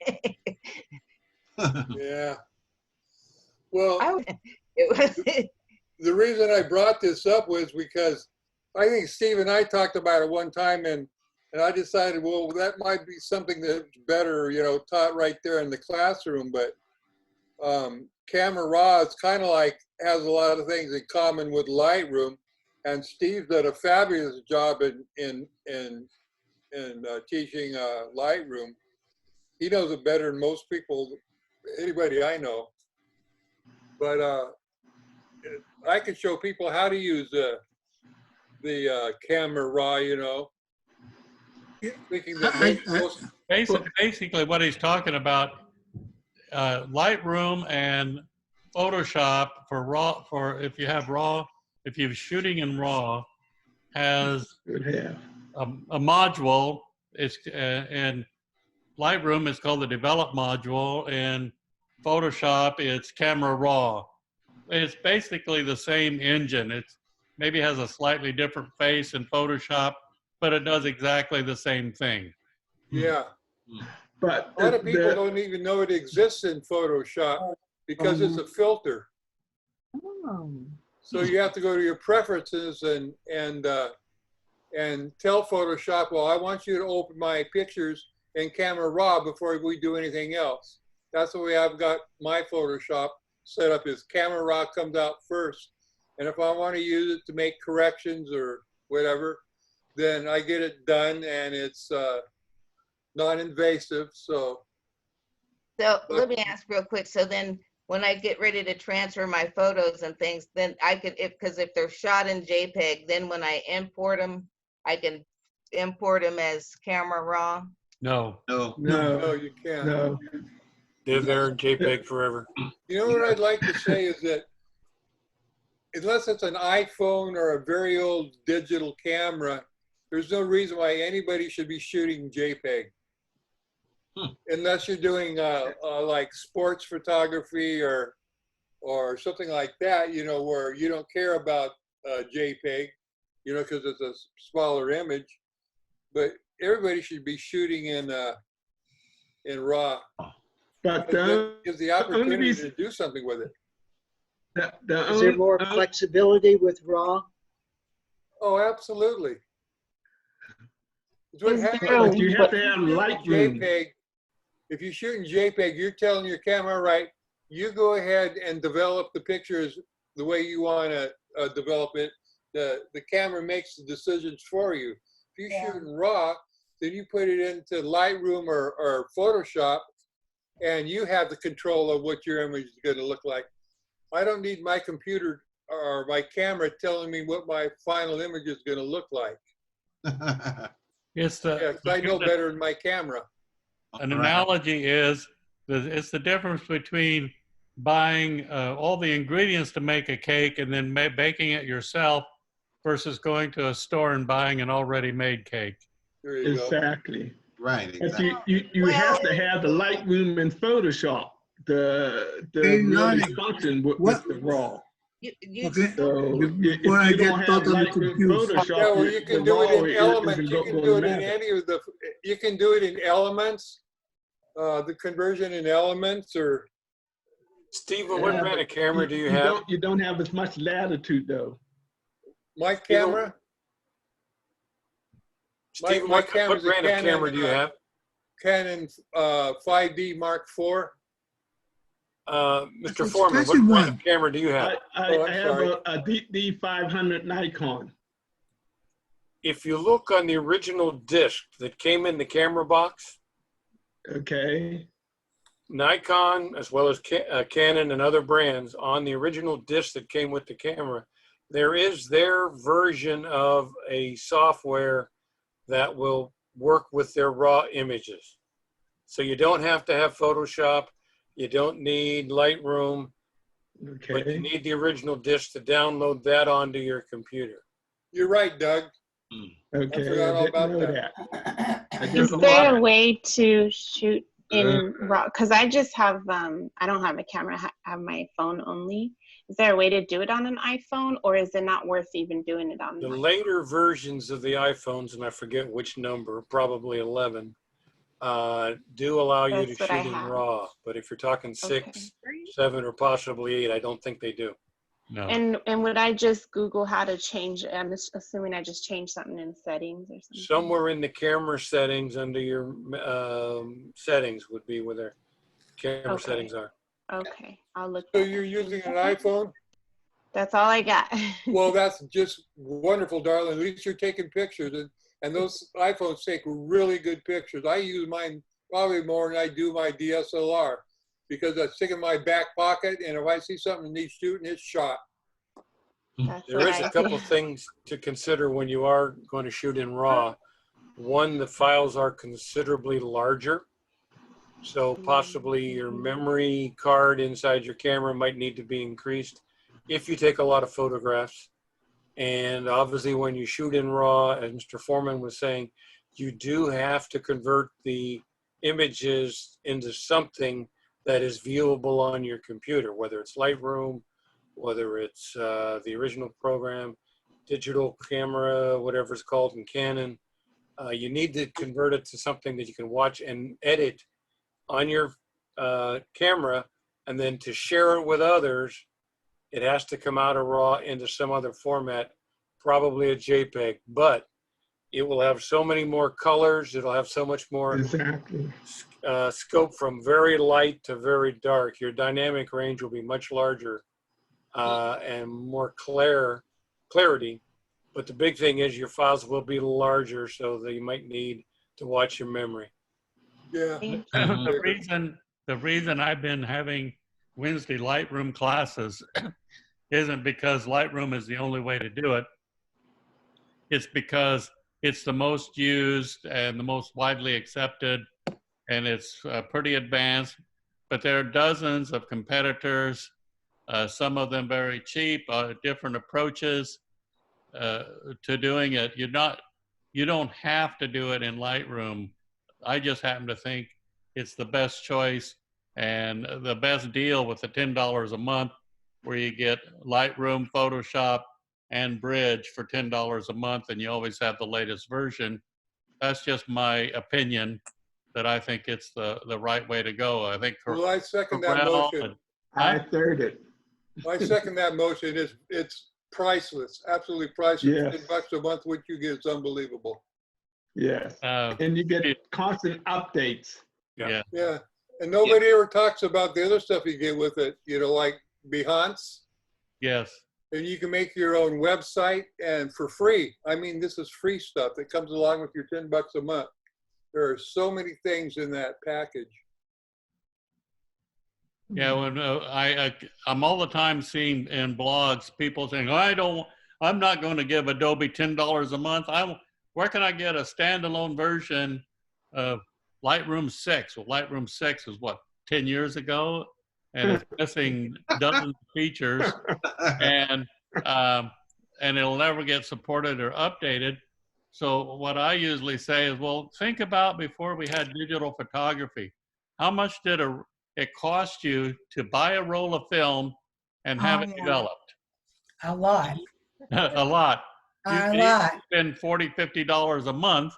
Yeah. Well, the reason I brought this up was because I think Steve and I talked about it one time, and I decided, well, that might be something that's better, taught right there in the classroom. But Camera Raw is kind of like has a lot of things in common with Lightroom, and Steve's done a fabulous job in teaching Lightroom. He knows it better than most people, anybody I know. But I could show people how to use the Camera Raw, thinking that basically what he's talking about, Lightroom and Photoshop for RAW, if you're shooting in RAW, has a module. It's and Lightroom is called the Develop module, and Photoshop it's Camera Raw. It's basically the same engine. It's maybe has a slightly different face in Photoshop, but it does exactly the same thing. Yeah. But a lot of people don't even know it exists in Photoshop because it's a filter. So you have to go to your preferences and tell Photoshop, well, I want you to open my pictures in Camera Raw before we do anything else. That's the way I've got my Photoshop set up, is Camera Raw comes out first. And if I want to use it to make corrections or whatever, then I get it done, and it's non-invasive. So let me ask real quick. So then when I get ready to transfer my photos and things, then I could, because if they're shot in JPEG, then when I import them, I can import them as Camera Raw? No, you can't. No. They're there in JPEG forever. You know what I'd like to say is that unless it's an iPhone or a very old digital camera, there's no reason why anybody should be shooting JPEG. Unless you're doing like sports photography or something like that, where you don't care about JPEG, because it's a smaller image. But everybody should be shooting in RAW. But it gives the opportunity to do something with it. Is there more flexibility with RAW? Oh, absolutely. But you have to have Lightroom. JPEG. If you shoot in JPEG, you're telling your camera, right, you go ahead and develop the pictures the way you want to develop it. The camera makes the decisions for you. If you shoot in RAW, then you put it into Lightroom or Photoshop, and you have the control of what your image is going to look like. I don't need my computer or my camera telling me what my final image is going to look like. I know better than my camera. An analogy is it's the difference between buying all the ingredients to make a cake and then baking it yourself versus going to a store and buying an already made cake. There you Exactly. go. Right. Exactly. But you have to have the Lightroom and Photoshop to really function with the RAW. Okay, So before if I you get don't have totally Lightroom confused. Photoshop, Yeah, well, you the can do raw it in Elements. isn't You can do it in automatic. any of the. You can do it in Elements. The conversion in Elements, or Stephen, what Yeah, brand but of camera do you have? you don't have as much latitude though. my camera. Stephen, My what camera's a brand of Canon, camera do you have? Canon 5D Mark IV. Mr. an Foreman, what expensive brand one. of camera do you have? Oh, I'm I have sorry. a D500 Nikon. If you look on the original disc that came in the camera box, Okay. Nikon, as well as Canon and other brands, on the original disc that came with the camera, there is their version of a software that will work with their raw images. So you don't have to have Photoshop, you don't need Lightroom, but you Okay. need the original disc to download that onto your computer. You're right, Doug. I Okay. forgot I all didn't about know that. that. I Is didn't there know a way to shoot in raw? Because I just have, I don't have a camera, I have my phone only. Is there a way to do it on an iPhone, or is it not worth even doing it on The an iPhone? later versions of the iPhones, and I forget which number, probably 11, do allow you to That's what I shoot in have. RAW. But if you're talking 6, 7, or possibly 8, I don't think they do. No. And would I just Google how to change? I'm just assuming I just changed something in settings or something. Somewhere in the camera settings under your settings would be where their camera Okay. settings are. Okay, I'll look. So that you're up. using an iPhone? That's all I got. Well, that's just wonderful, darling. At least you're taking pictures, and those iPhones take really good pictures. I use mine probably more than I do my DSLR because I stick it in my back pocket, and if I see something that needs shooting, it's shot. That's There what is I a couple do. things to consider when you are going to shoot in RAW. One, the files are considerably larger. So possibly your memory card inside your camera might need to be increased if you take a lot of photographs. And obviously when you shoot in RAW, as Mr. Foreman was saying, you do have to convert the images into something that is viewable on your computer, whether it's Lightroom, whether it's the original program, digital camera, whatever it's called in Canon. You need to convert it to something that you can watch and edit on your camera, and then to share it with others, it has to come out of RAW into some other format, probably a JPEG, but it will have so many more colors, it'll have so much more exactly. scope from very light to very dark. Your dynamic range will be much larger and more clarity. But the big thing is your files will be larger, so that you might need to watch your memory. Yeah. The reason I've been having Wednesday Lightroom classes isn't because Lightroom is the only way to do it. It's because it's the most used and the most widely accepted, and it's pretty advanced. But there are dozens of competitors, some of them very cheap, different approaches to doing it. You don't have to do it in Lightroom. I just happen to think it's the best choice and the best deal with the $10 a month, where you get Lightroom, Photoshop, and Bridge for $10 a month, and you always have the latest version. That's just my opinion, that I think it's the right way to go. I think Well, I second that motion. I third it. I second that motion. It's priceless, absolutely priceless. Yes. $10 a month, what you get is unbelievable. Yes. And you get constant updates. Yeah. Yeah. And nobody ever talks about the other stuff you get with it, like Behance. Yes. And you can make your own website, and for free. I mean, this is free stuff that comes along with your $10 a month. There are so many things in that package. Yeah, when I'm all the time seeing in blogs people saying, I'm not going to give Adobe $10 a month. Where can I get a standalone version of Lightroom 6? Well, Lightroom 6 is what, 10 years ago, and it's missing dozens of features, and it'll never get supported or updated. So what I usually say is, well, think about before we had digital photography. How much did it cost you to buy a roll of film and have it developed? A lot. A lot. You A can lot. spend $40, $50 a month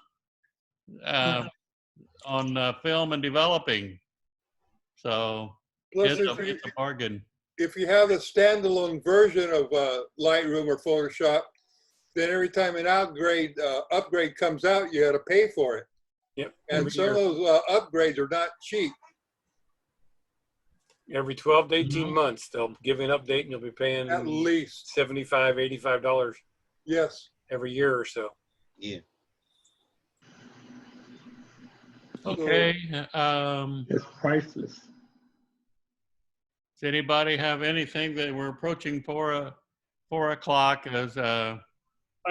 on film and developing. So Plus, it's a bargain. if you have a standalone version of Lightroom or Photoshop, then every time an upgrade comes out, you got to pay for it. Yep. And some of those upgrades are not cheap. Every 12 to 18 months, they'll give you an update and you'll be paying At least $75, $85 yes, every year or so. Yeah. Okay. It's priceless. Does anybody have anything that we're approaching 4 o'clock as I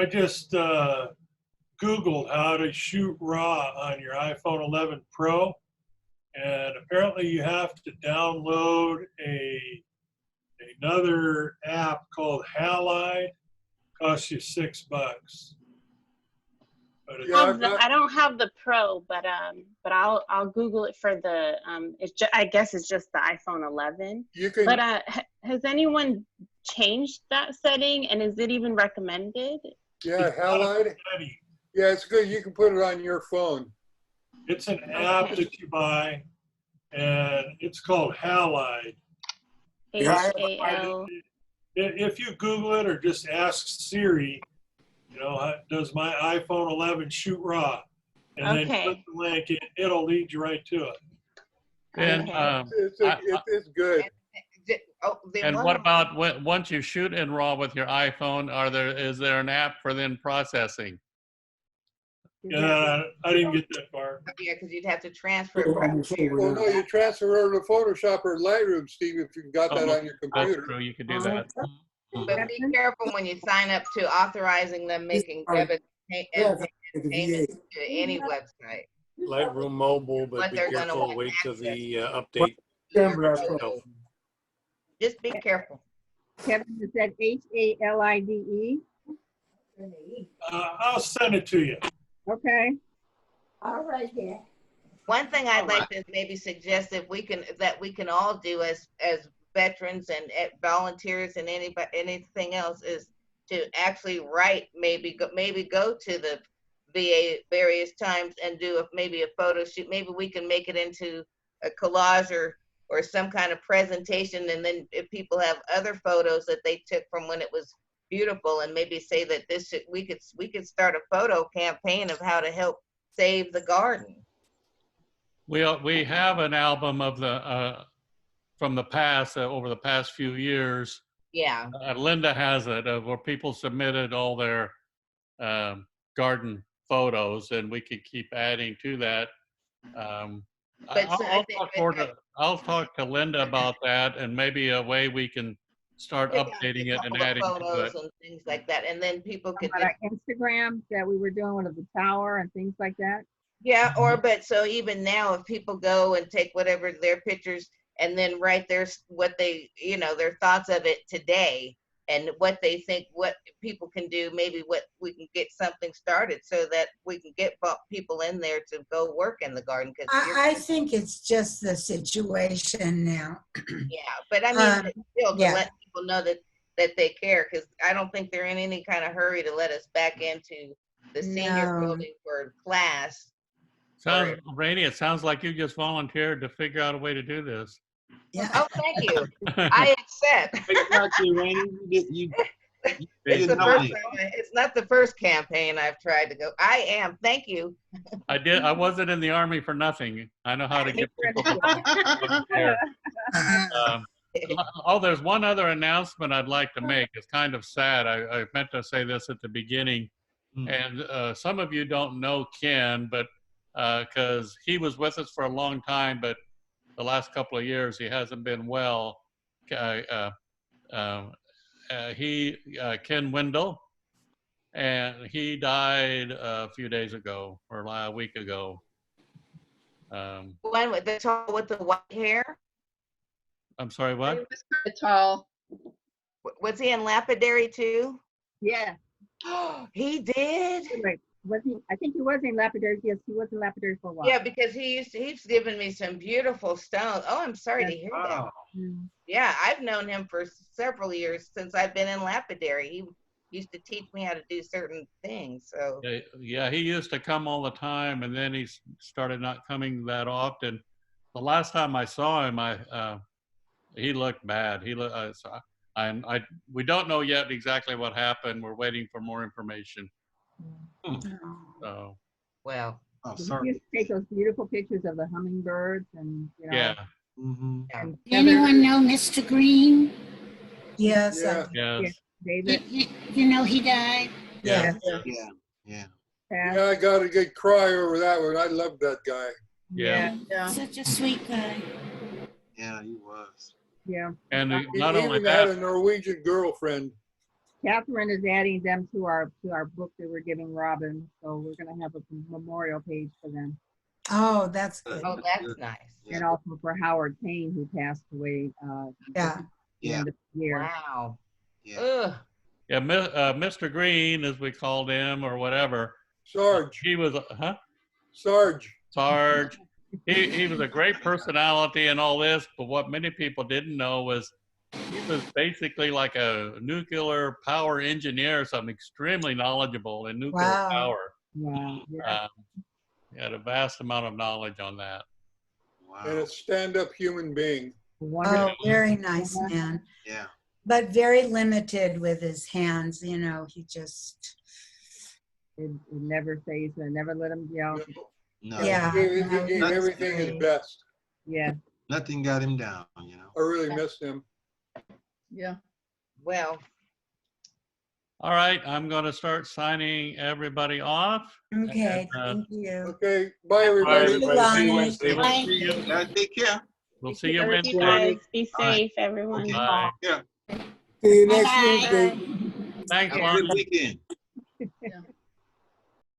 just Googled how to shoot RAW on your iPhone 11 Pro, and apparently you have to download another app called Halide. Costs you $6. But I don't have the Pro, but I'll Google it for the I guess it's just the iPhone 11. You can. But has anyone changed that setting, and is it even recommended? Yeah, Halide. Yeah, it's good. You can put it on your phone. It's an app that you buy, and it's called Halide. HAL. If you Google it or just ask Siri, does my iPhone 11 shoot RAW? And then click the link, it'll lead you right to it. And it's good. And what about once you shoot in RAW with your iPhone? Is there an app for then processing? Yeah, I didn't get that far. Yeah, because you'd have to transfer it. Well, no, you transfer over to Photoshop or Lightroom, Steve, if you've got that on your computer. That's true. You can do that. But be careful when you sign up to authorizing them making debit and payments to any website. Lightroom mobile, but be they're gonna careful. want Wait till access the update. Just be careful. Kevin, is that HALIDE? I'll send it to you. Okay. All right, then. One thing I'd like to maybe suggest that we can all do as veterans and volunteers and anything else is to actually write, maybe go to the VA various times and do maybe a photo shoot. Maybe we can make it into a collage or some kind of presentation, and then if people have other photos that they took from when it was beautiful, and maybe say that we could start a photo campaign of how to help save the garden. We have an album of from the past over the past few years. Yeah. Linda has it where people submitted all their garden photos, and we could keep adding to that. I'll talk to Linda about that, and maybe a way we can start updating it and adding to it. And things like that, and then people could do our Instagram that we were doing of the tower and things like that. Yeah, but so even now, if people go and take whatever their pictures and then write their thoughts of it today and what they think, what people can do, maybe what we can get something started so that we can get people in there to go work in the garden. Because I think it's just the situation now. Yeah, but I mean, still to let people know that they care, because I don't think they're in any kind of hurry to let us back into the senior building for class. Rainey, it sounds like you just volunteered to figure out a way to do this. Yeah. Oh, thank you. I accept. It's not the first campaign I've tried to go. I am. Thank you. I wasn't in the Army for nothing. I know how to get people to volunteer. There's one other announcement I'd like to make. It's kind of sad. I meant to say this at the beginning. And some of you don't know Ken, but because he was with us for a long time, but the last couple of years he hasn't been well. Ken Wendell, and he died a few days ago or a week ago. One with the white hair. I'm sorry, what? He was kind of tall. Was he in Lapidary too? Yeah. He did? Was he? I think he was in Lapidary. Yes, he was in Lapidary for a while. Yeah, because he's given me some beautiful stones. Oh, I'm sorry to hear that. Wow. Mm. Yeah, I've known him for several years since I've been in Lapidary. He used to teach me how to do certain things. So Yeah, he used to come all the time, and then he started not coming that often. The last time I saw him, he looked bad. He looked. We don't know yet exactly what happened. We're waiting for more information. So. well. Oh, He sorry. used to take those beautiful pictures of the hummingbirds and Yeah. and Anyone know Mr. Green? Yes. Yeah. Yes. David. You know he died? Yeah. Yeah. Yeah, I got a good cry over that one. I love that guy. Yeah. Such a sweet guy. Yeah, he was. Yeah. And He not only even had a that, Norwegian girlfriend. Catherine is adding them to our book that we're giving Robin, so we're gonna have a memorial page for them. Oh, that's good. Oh, that's nice. And also for Howard Payne, who passed away. Yeah. The end of the year. Wow. Yeah. Ugh. yeah, Mr. Green, as we called him or whatever. Sarge. He was, Sarge. Sarge. He was a great personality and all this, but what many people didn't know was he was basically like a nuclear power engineer, something extremely knowledgeable in nuclear power. Wow. Yeah. He had a vast amount of knowledge on that. Wow. And a stand-up human being. Oh, very nice man. Yeah. But very limited with his hands, you know, he just. It never phased him, never let him yell. No. Yeah. He gave everything his best. Yeah. Nothing got him down, you know. I really miss him. Yeah. Well. All right, I'm going to start signing everybody off. Okay, And, thank you. Okay, bye everybody. See you Wednesday. Bye. See you. Take care. We'll see you You Wednesday. guys be All right. safe, everyone. Okay. Bye. Yeah. See you next Bye-bye. Wednesday. Thanks, Have a Lonnie. good weekend. Yeah.